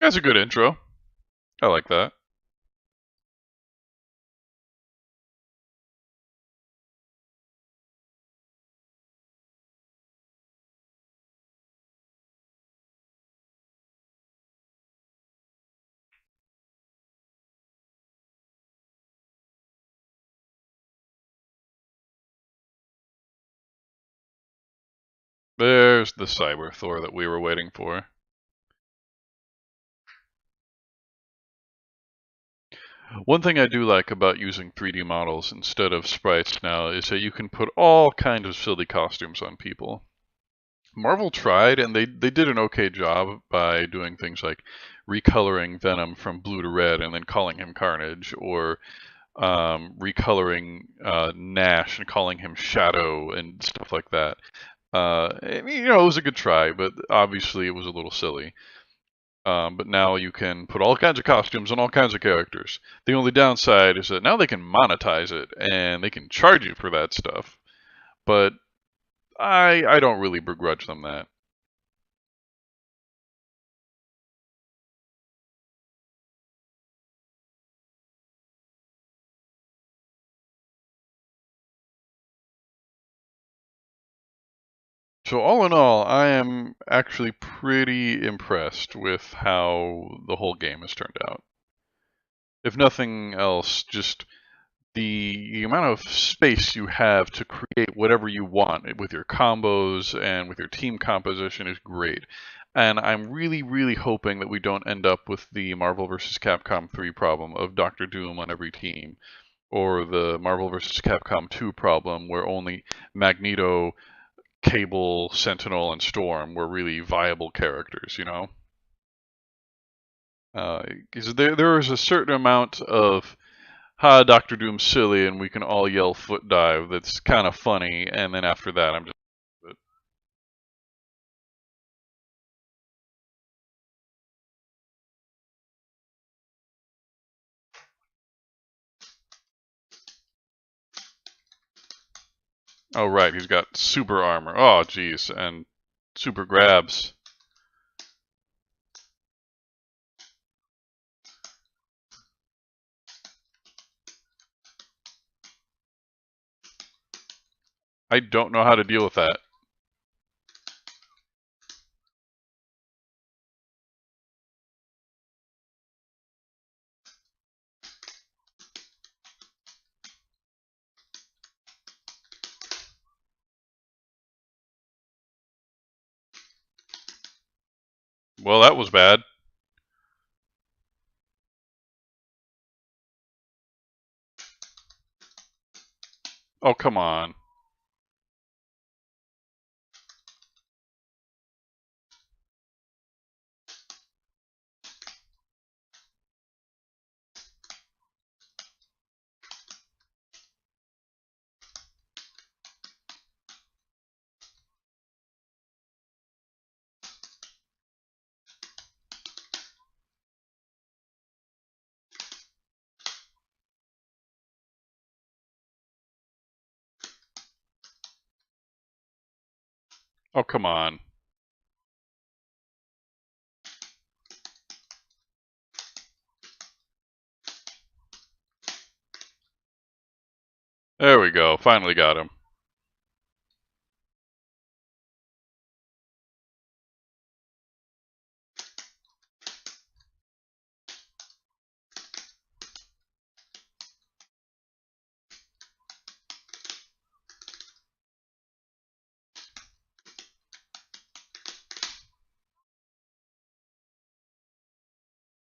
That's a good intro. I like that. there's the Cyber Thor that we were waiting for. One thing I do like about using 3D models instead of sprites now is that you can put all kinds of silly costumes on people. Marvel tried, and they did an okay job by doing things like recoloring Venom from blue to red and then calling him Carnage, or recoloring Nash and calling him Shadow and stuff like that. I mean, it was a good try, but obviously it was a little silly. But now you can put all kinds of costumes on all kinds of characters. The only downside is that now they can monetize it and they can charge you for that stuff. But I don't really begrudge them that. So all in all, I am actually pretty impressed with how the whole game has turned out. If nothing else, just the amount of space you have to create whatever you want with your combos and with your team composition is great. And I'm really, really hoping that we don't end up with the Marvel vs. Capcom 3 problem of Doctor Doom on every team, or the Marvel vs. Capcom 2 problem where only Magneto, Cable, Sentinel, and Storm were really viable characters, Because there is a certain amount of Doctor Doom's silly and we can all yell foot dive that's kind of funny, and then after that I'm just... Oh right, he's got super armor. Oh geez, and super grabs. I don't know how to deal with that. Well, that was bad. Oh, come on. Oh, come on. There we go. Finally got him.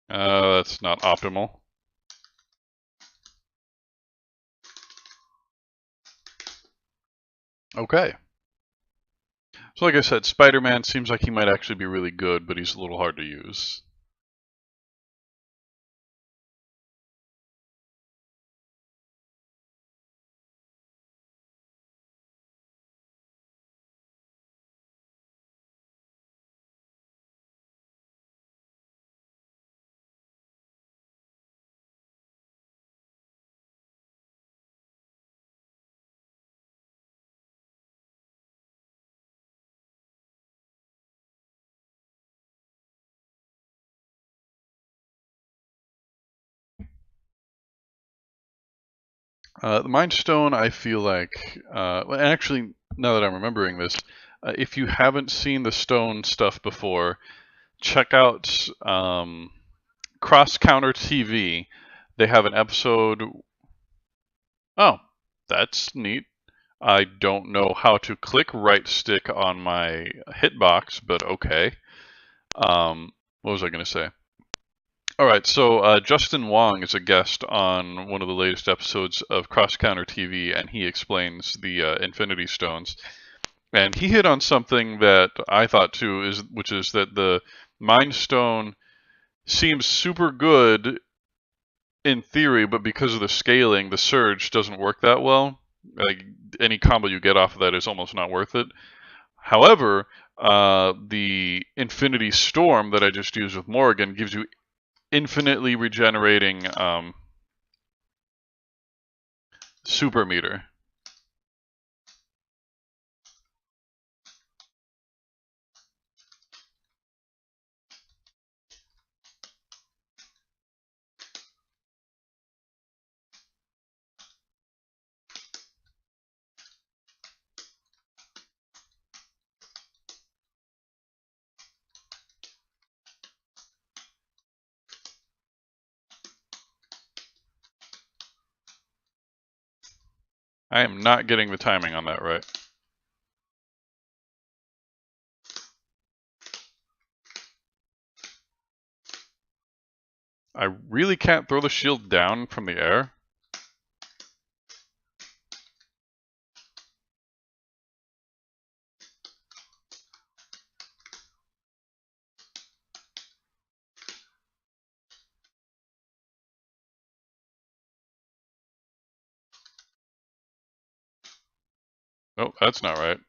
That's not optimal. Okay. So like I said, Spider-Man seems like he might actually be really good, but he's a little hard to use. The Mind Stone, I feel like, well, actually, now that I'm remembering this, if you haven't seen the Stone stuff before, check out Cross Counter TV. They have an episode. Oh, that's neat. I don't know how to click right stick on my hitbox, but okay. What was I going to say? All right, so Justin Wong is a guest on one of the latest episodes of Cross Counter TV, and he explains the Infinity Stones. And he hit on something that I thought too, which is that the Mind Stone seems super good in theory, but because of the scaling, the surge doesn't work that well. Like any combo you get off of that is almost not worth it. However, the Infinity Storm that I just used with Morrigan gives you infinitely regenerating super meter. I am not getting the timing on that right. I really can't throw the shield down from the air. Nope, that's not right.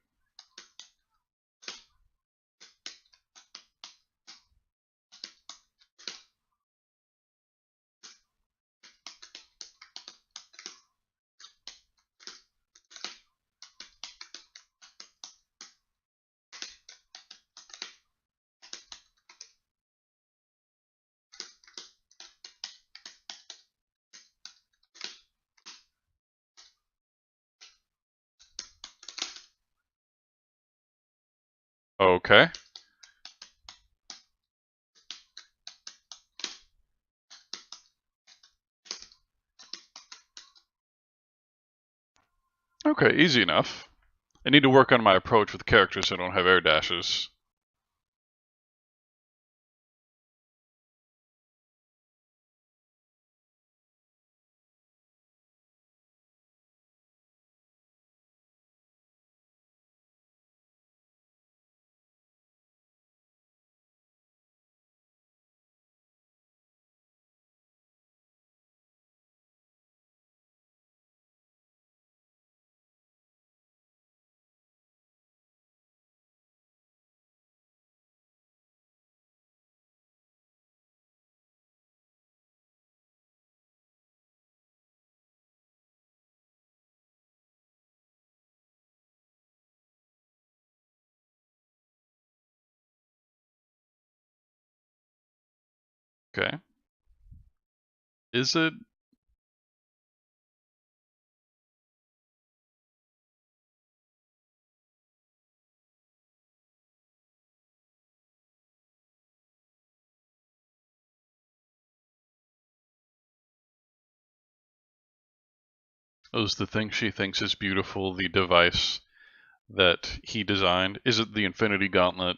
Okay. Okay, easy enough. I need to work on my approach with characters that don't have air dashes. Okay. Is it? Oh, is the thing she thinks is beautiful the device that he designed? Is it the Infinity Gauntlet?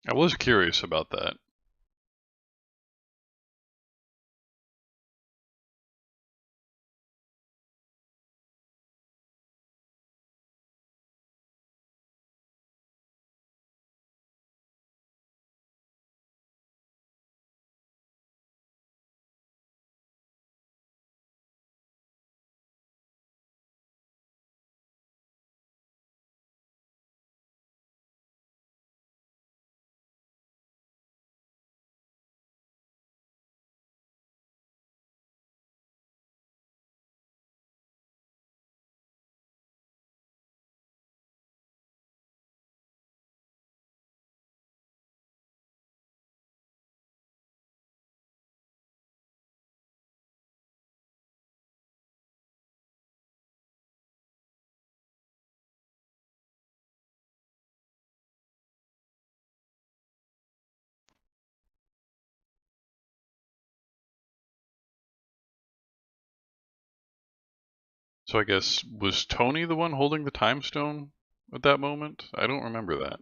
I was curious about that. So I guess, was Tony the one holding the time stone at that moment? I don't remember that.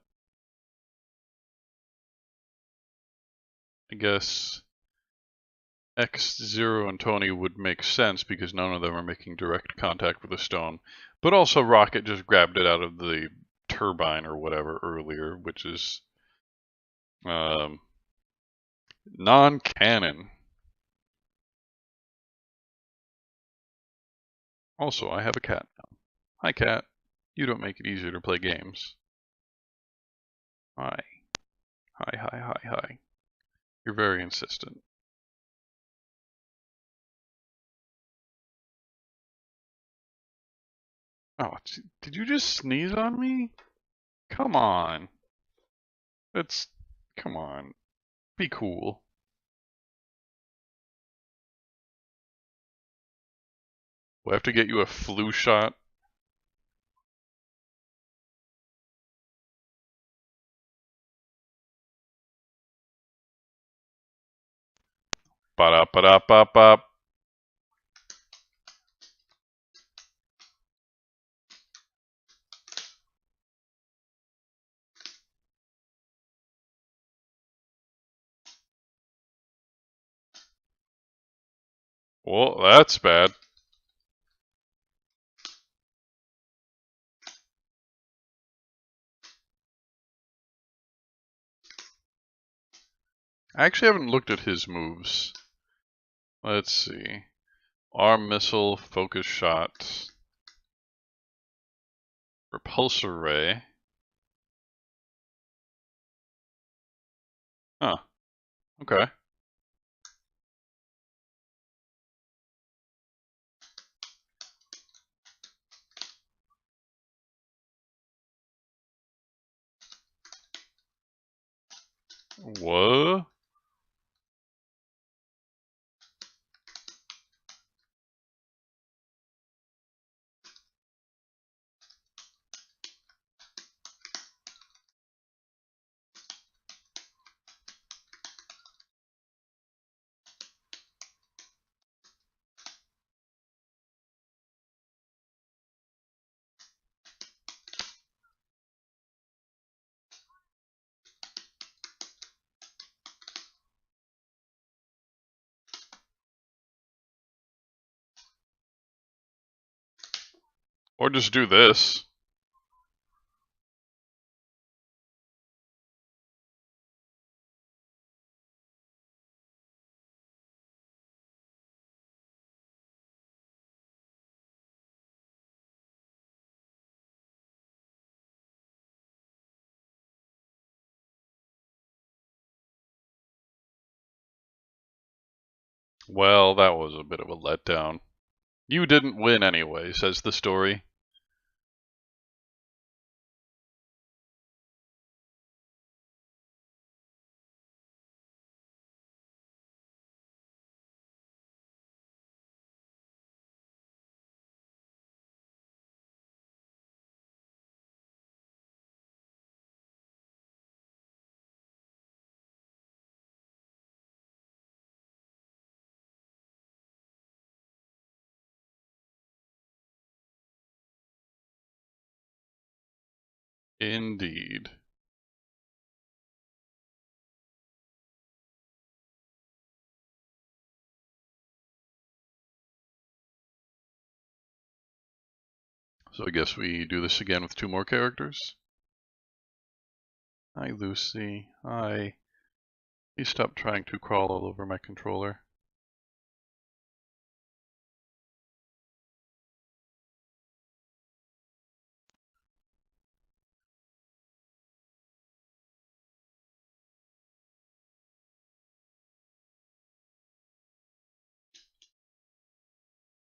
I guess X0 and Tony would make sense because none of them are making direct contact with the stone. But also Rocket just grabbed it out of the turbine or whatever earlier, which is um, non-canon. Also, I have a cat now. Hi, cat. You don't make it easier to play games. Hi. Hi, hi, hi, hi. You're very insistent. Oh, did you just sneeze on me? Come on. That's... Come on. Be cool. We'll have to get you a flu shot. Ba-da-ba-da-ba-ba. Well, that's bad. I actually haven't looked at his moves. Let's see. Arm missile, focus shot, repulsor ray. Huh. Okay. What? Or just do this. Well, that was a bit of a letdown. You didn't win anyway, says the story. Indeed. So I guess we do this again with two more characters. Hi, Lucy. Hi. Please stop trying to crawl all over my controller.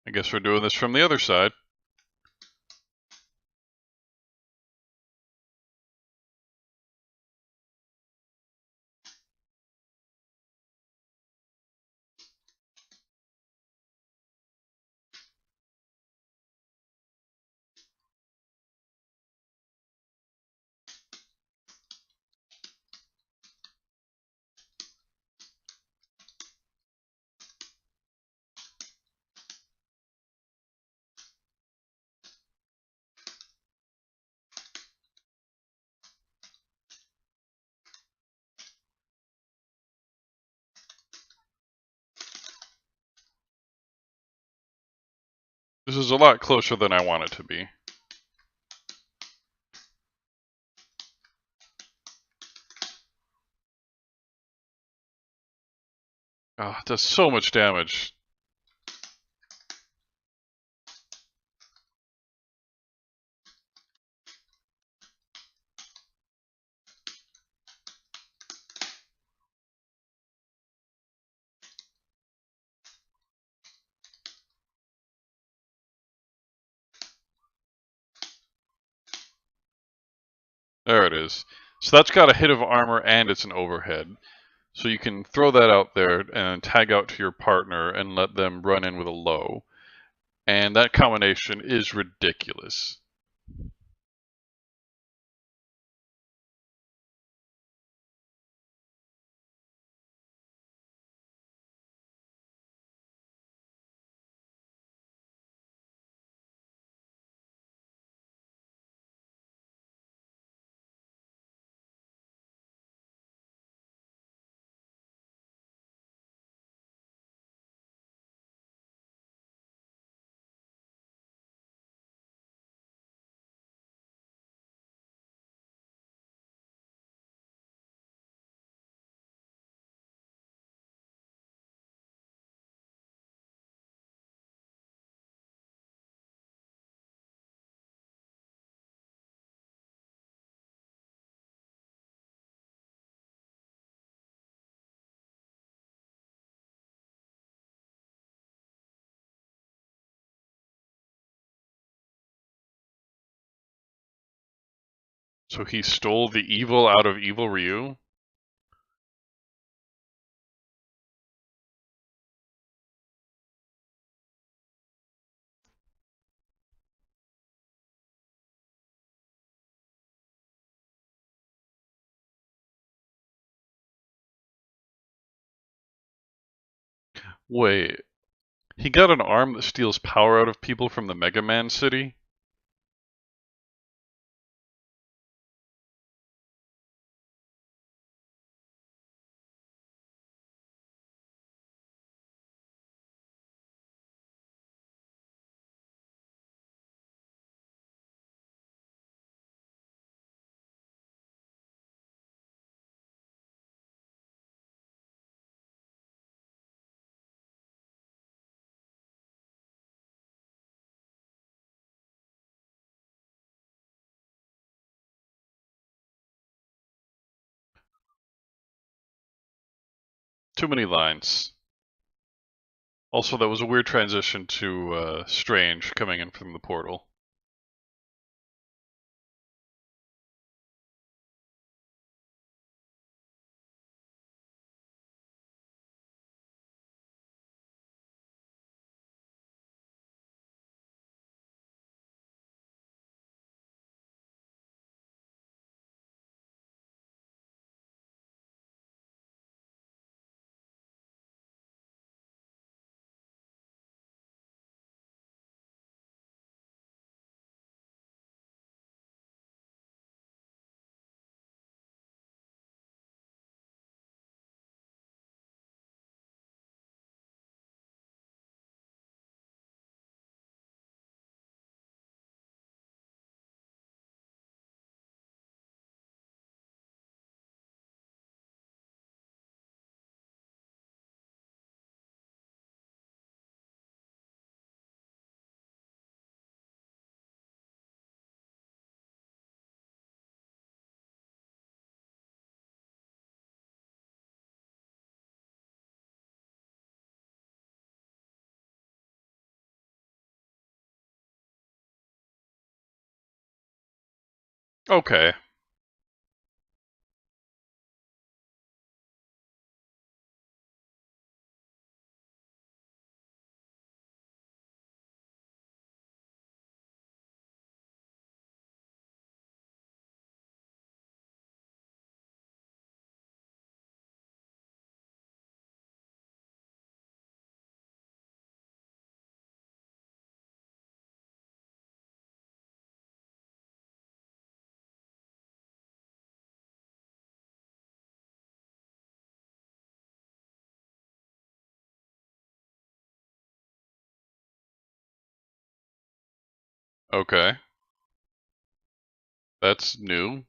I guess we're doing this from the other side. This is a lot closer than I want it to be. Oh, it does so much damage. There it is. So that's got a hit of armor and it's an overhead. So you can throw that out there and tag out to your partner and let them run in with a low. And that combination is ridiculous. So he stole the evil out of Evil Ryu? Wait, he got an arm that steals power out of people from the Mega Man city? Too many lines. Also, that was a weird transition to Strange coming in from the portal. Okay. Okay. That's new.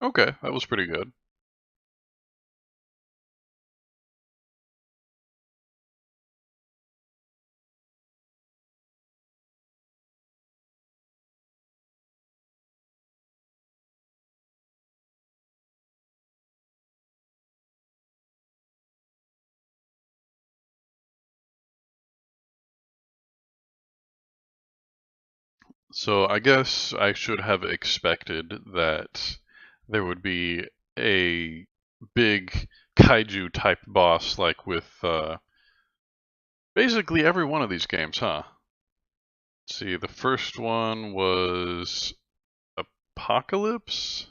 Okay, that was pretty good. So I guess I should have expected that there would be a big kaiju type boss like with basically every one of these games, huh? Let's see, the first one was Apocalypse?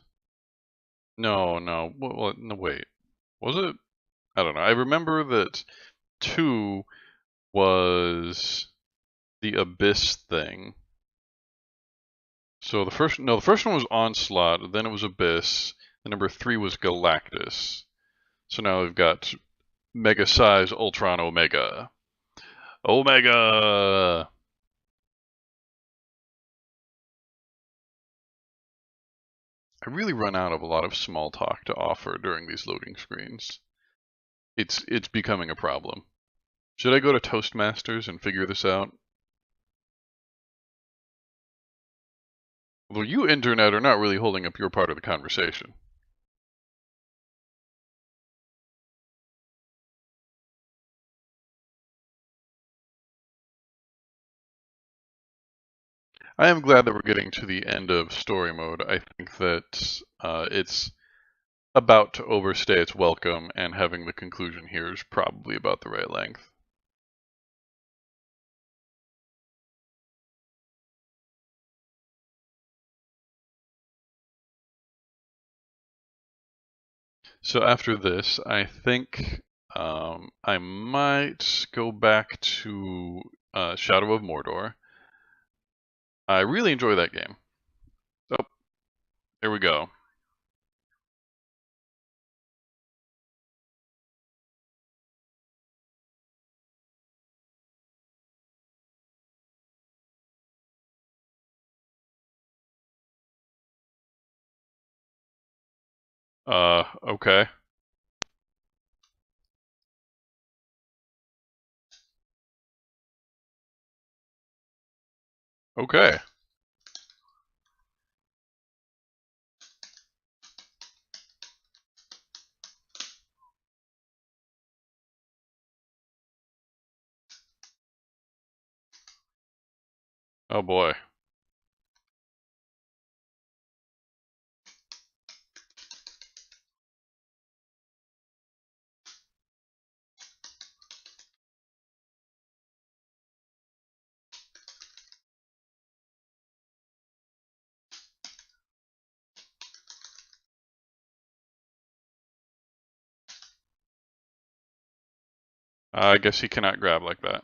No, no. No, wait. Was it? I don't know. I remember that 2 was the Abyss thing. So the first one was Onslaught, then it was Abyss, and number 3 was Galactus. So now we've got Mega Size Ultron Omega. Omega! I really run out of a lot of small talk to offer during these loading screens. It's becoming a problem. Should I go to Toastmasters and figure this out? Well, you internet are not really holding up your part of the conversation. I am glad that we're getting to the end of story mode. I think that it's about to overstay its welcome, and having the conclusion here is probably about the right length. So after this, I think I might go back to Shadow of Mordor. I really enjoy that game. Oh, there we go. Okay. Okay. Oh boy. I guess he cannot grab like that.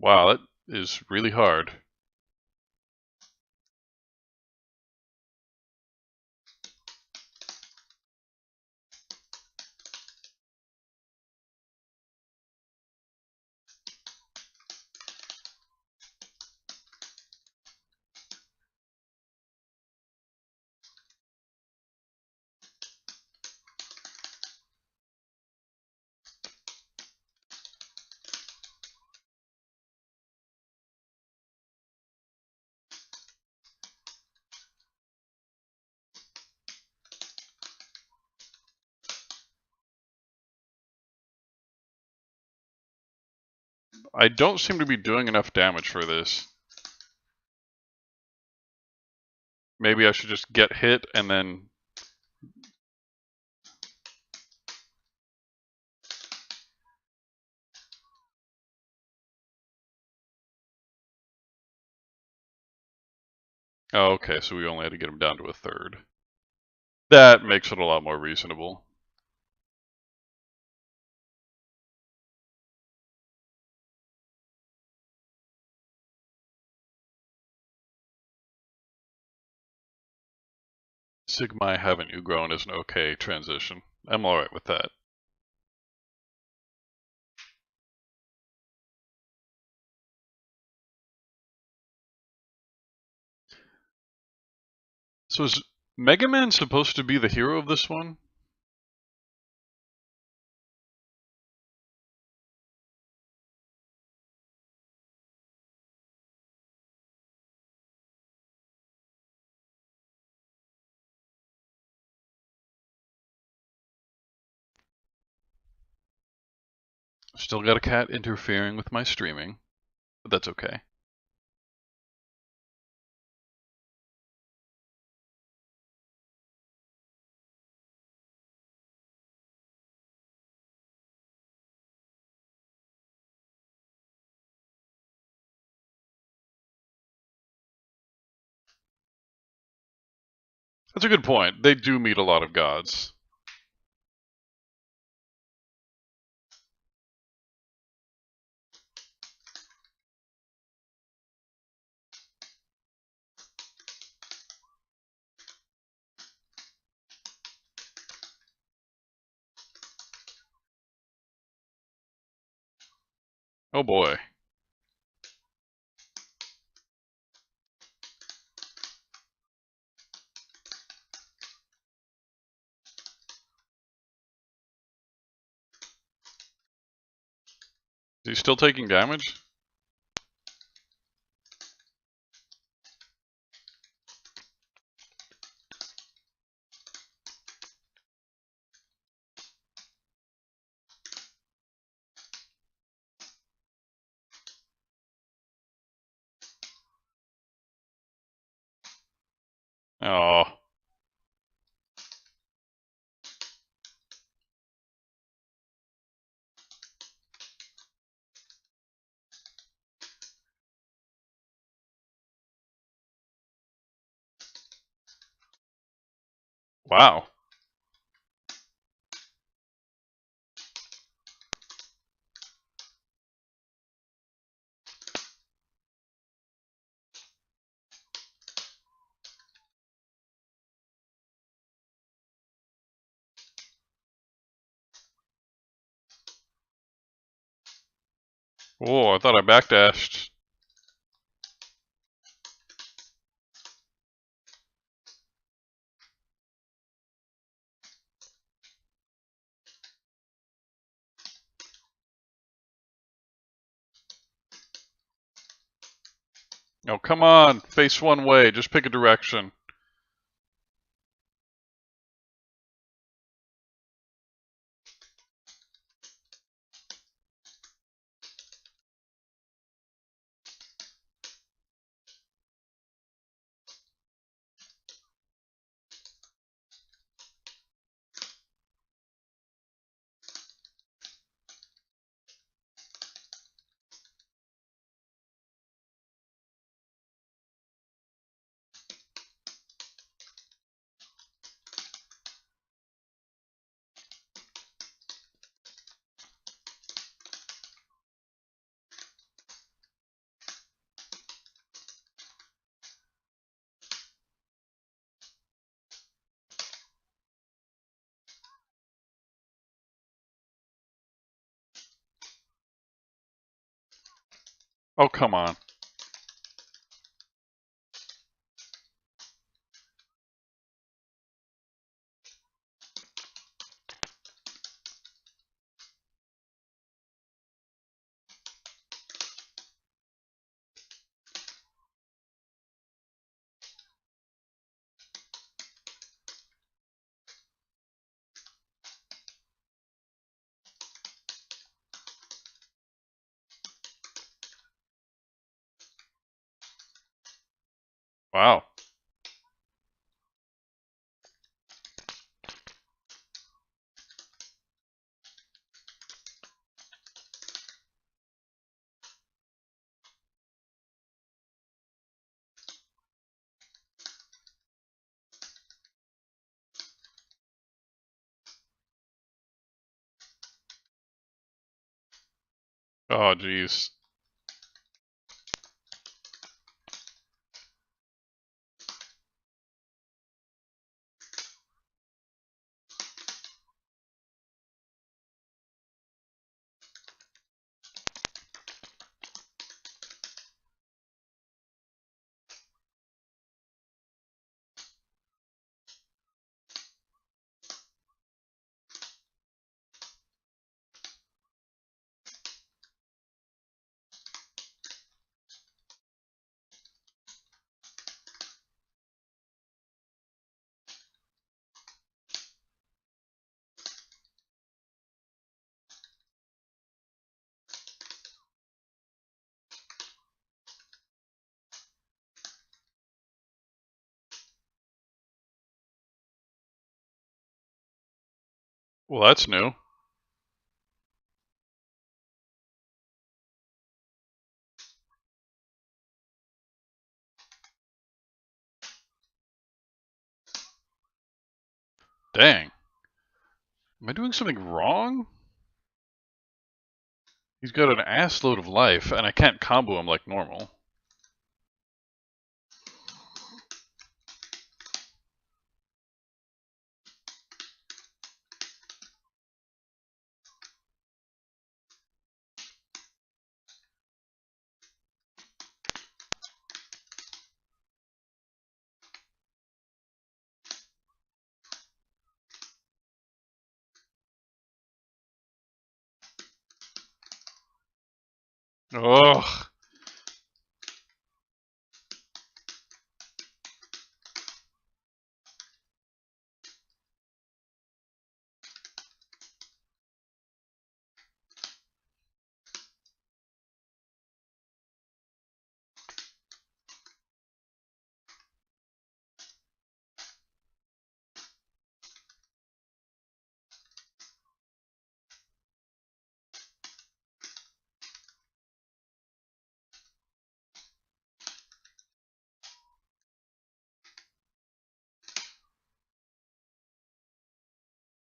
Wow, that is really hard. I don't seem to be doing enough damage for this. Maybe I should just get hit and then... Oh, okay, so we only had to get him down to a third. That makes it a lot more reasonable. Sigma, haven't you grown is an okay transition. I'm alright with that. So is Mega Man supposed to be the hero of this one? Still got a cat interfering with my streaming, but that's okay. That's a good point. They do meet a lot of gods. Oh boy. Is he still taking damage? Oh. Wow. Oh, I thought I backdashed. Oh, come on. Face one way. Just pick a direction. Oh, come on. Wow. Oh, jeez. Well, that's new. Dang. Am I doing something wrong? He's got an ass load of life, and I can't combo him like normal. Ugh.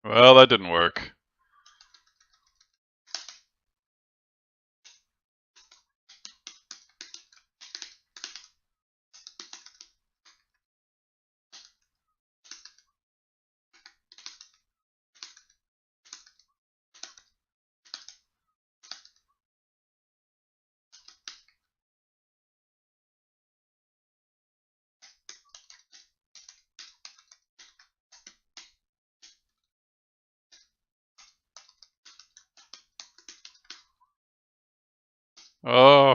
Well, that didn't work. Oh.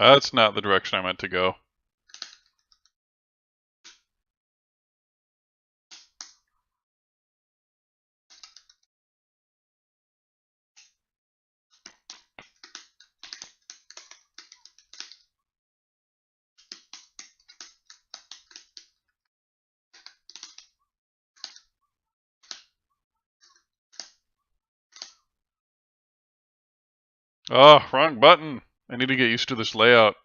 That's not the direction I meant to go. Oh, wrong button. I need to get used to this layout.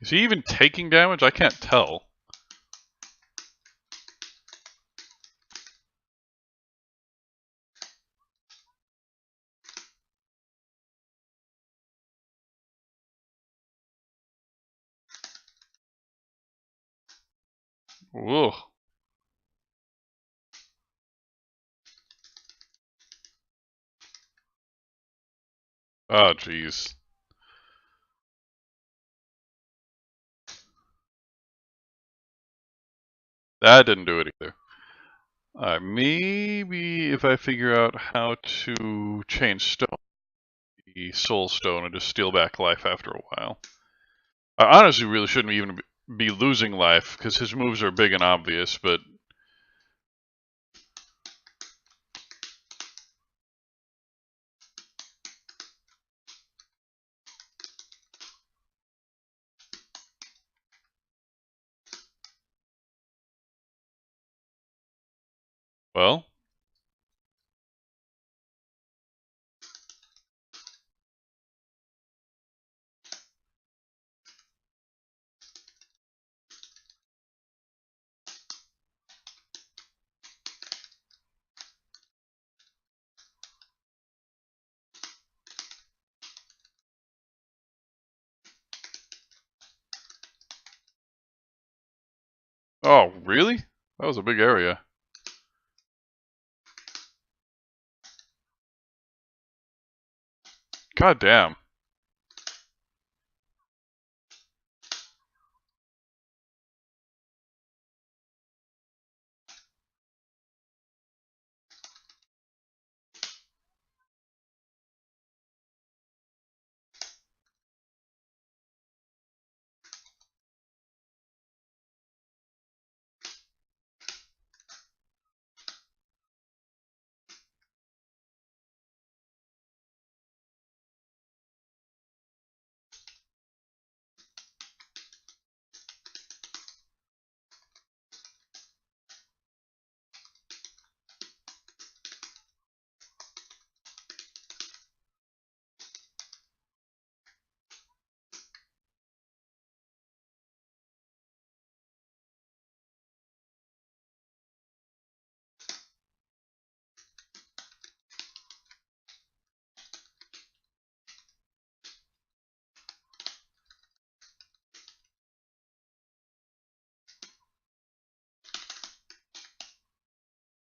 Is he even taking damage? I can't tell. Whoa. Oh, jeez. That didn't do it either. Maybe if I figure out how to change stone, the soul stone, and just steal back life after a while. I honestly really shouldn't even be losing life, because his moves are big and obvious, but... Well... Oh, really? That was a big area. God damn.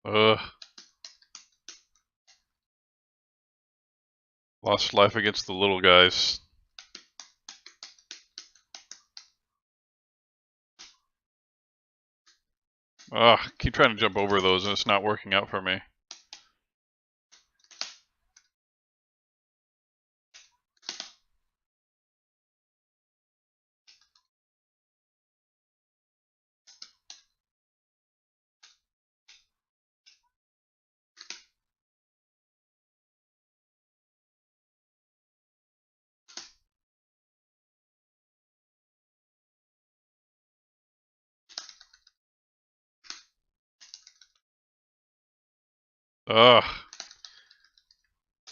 Ugh. Lost life against the little guys. Ugh, keep trying to jump over those and it's not working out for me. Ugh.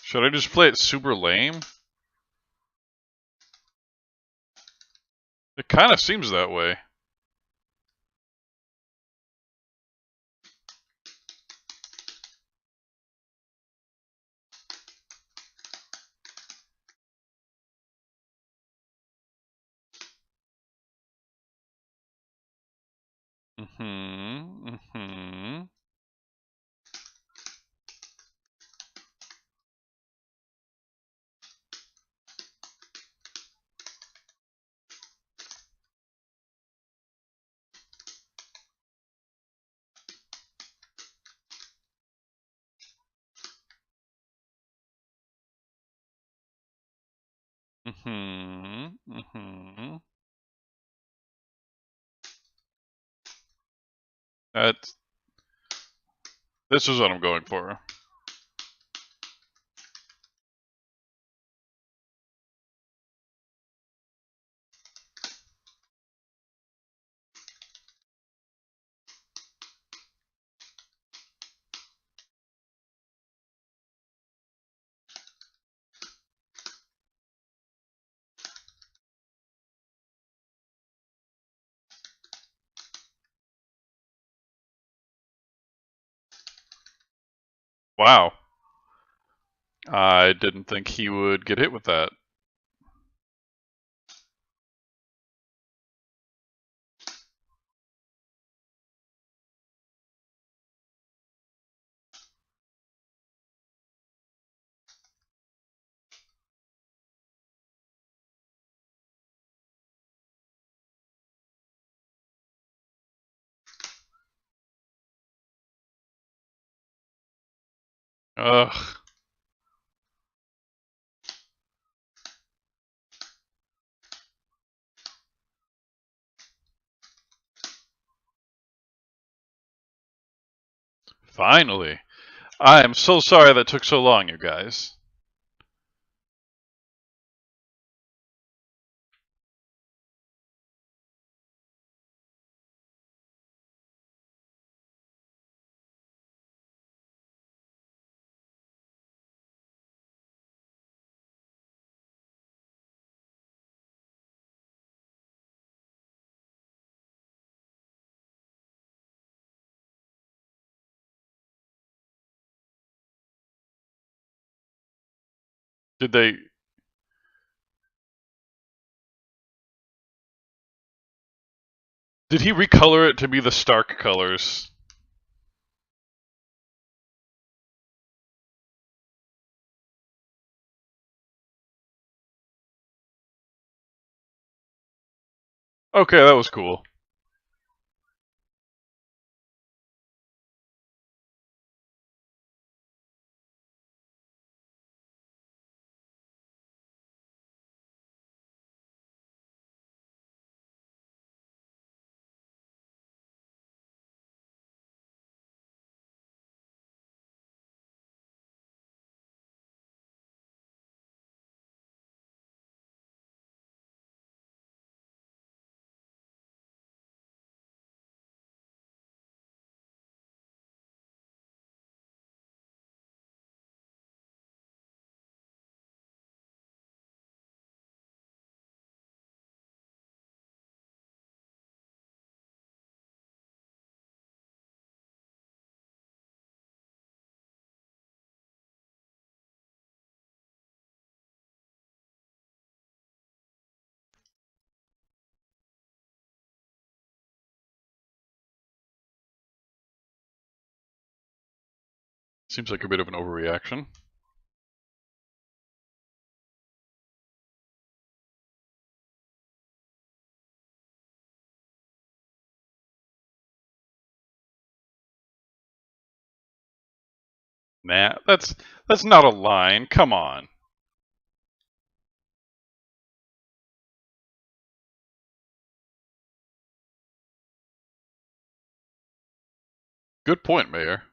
Should I just play it super lame? It kind of seems that way. Mm-hmm. Mm-hmm. Mm-hmm. Mm-hmm. That's this is what I'm going for. Wow. I didn't think he would get hit with that. Ugh. Finally. I am so sorry that took so long, you guys. Did they did he recolor it to be the Stark colors? Okay, that was cool. Seems like a bit of an overreaction. Nah, that's not a line. Come on. Good point, Mayor.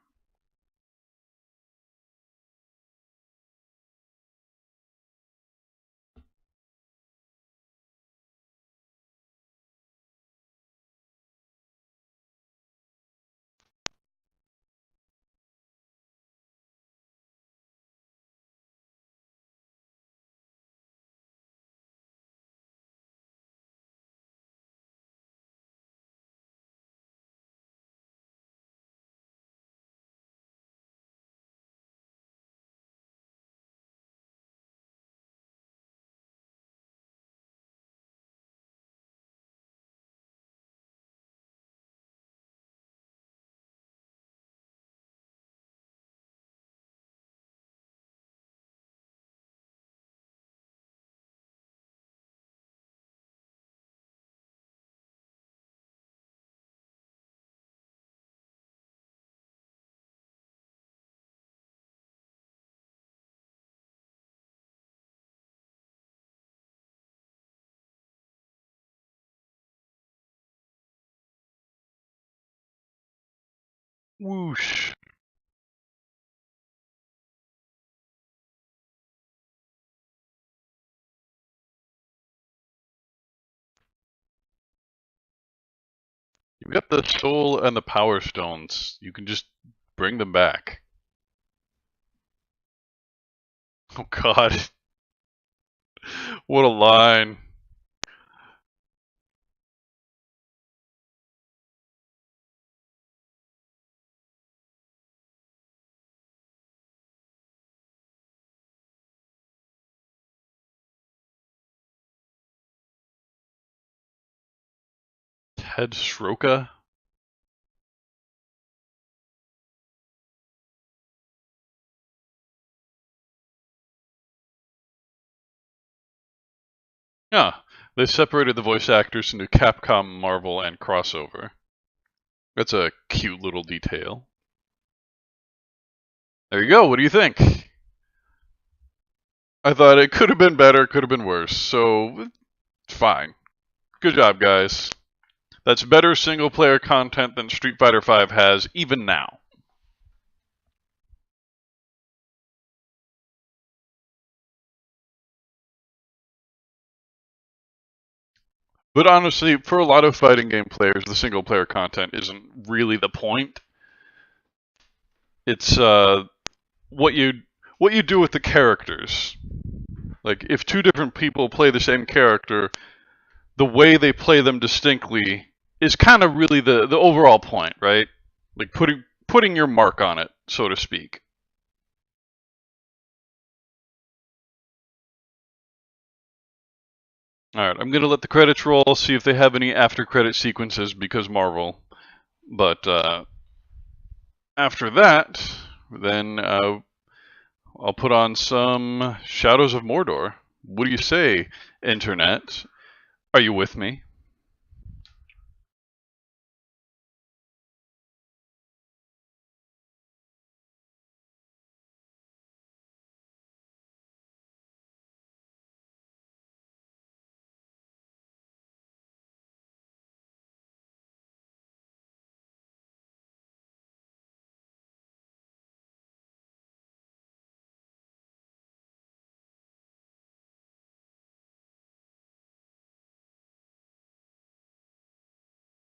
Whoosh. You've got the soul and the power stones. You can just bring them back. Oh god. What a line. Ted Sroka? Yeah. They separated the voice actors into Capcom, Marvel, and crossover. That's a cute little detail. There you go. What do you think? I thought it could have been better, could have been worse. So, fine. Good job, guys. That's better single player content than Street Fighter V has, even now. But honestly, for a lot of fighting game players, the single player content isn't really the point. It's what you do with the characters. Like if two different people play the same character, the way they play them distinctly is kind of really the overall point, right? Like putting your mark on it, so to speak. All right, I'm gonna let the credits roll, see if they have any after credit sequences because Marvel. But after that, then I'll put on some Shadows of Mordor. What do you say, Internet? Are you with me?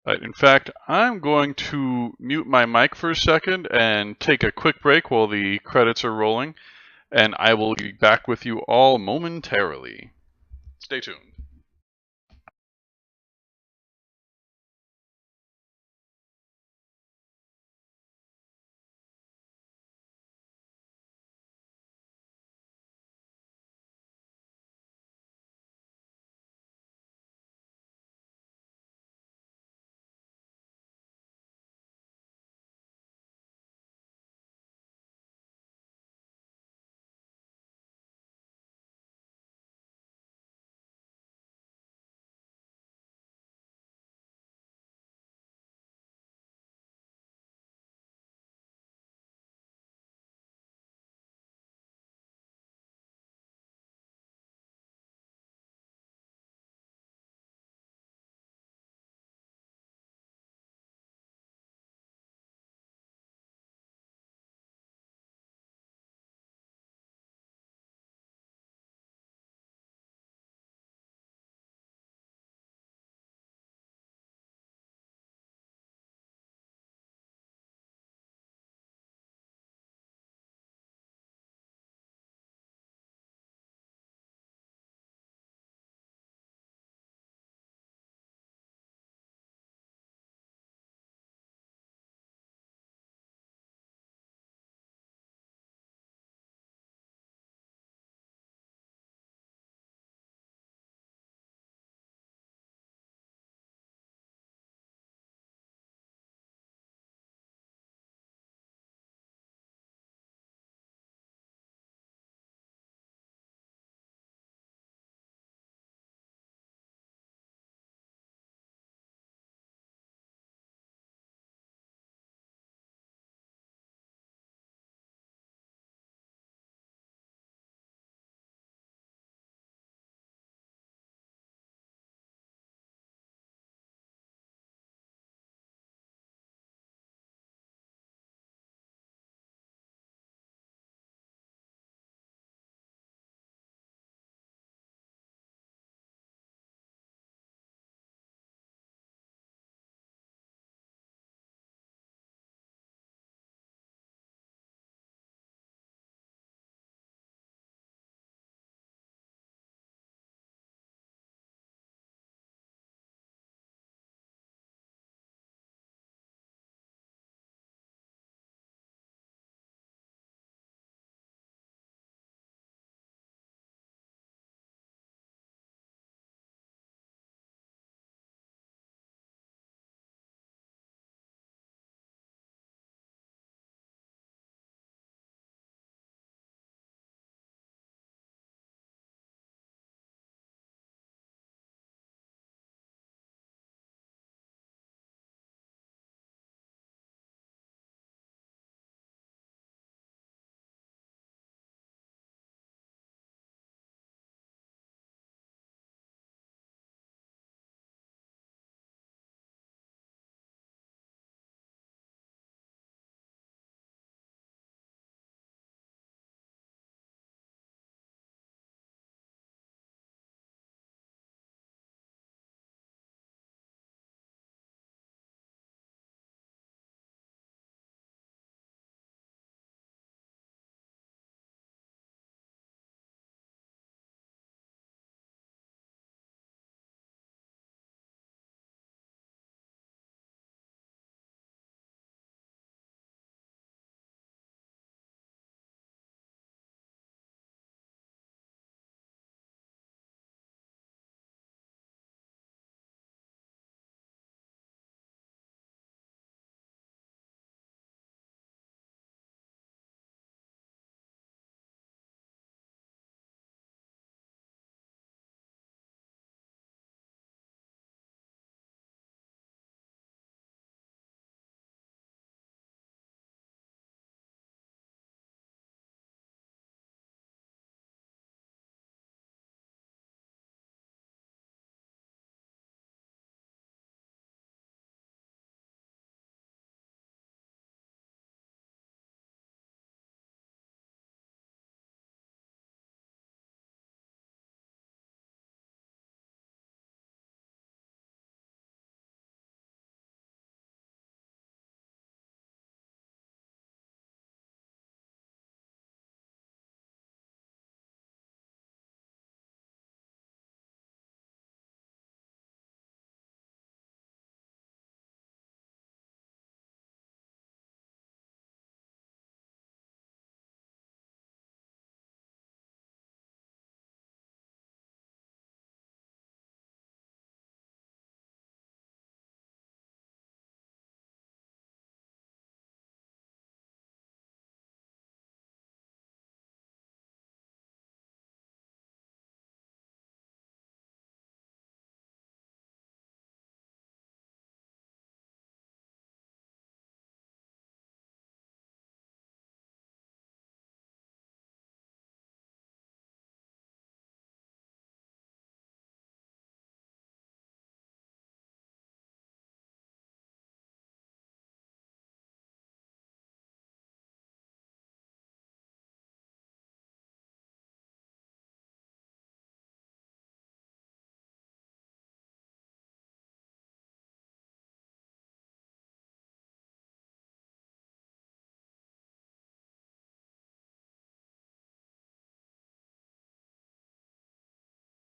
In fact, I'm going to mute my mic for a second and take a quick break while the credits are rolling, and I will be back with you all momentarily. Stay tuned.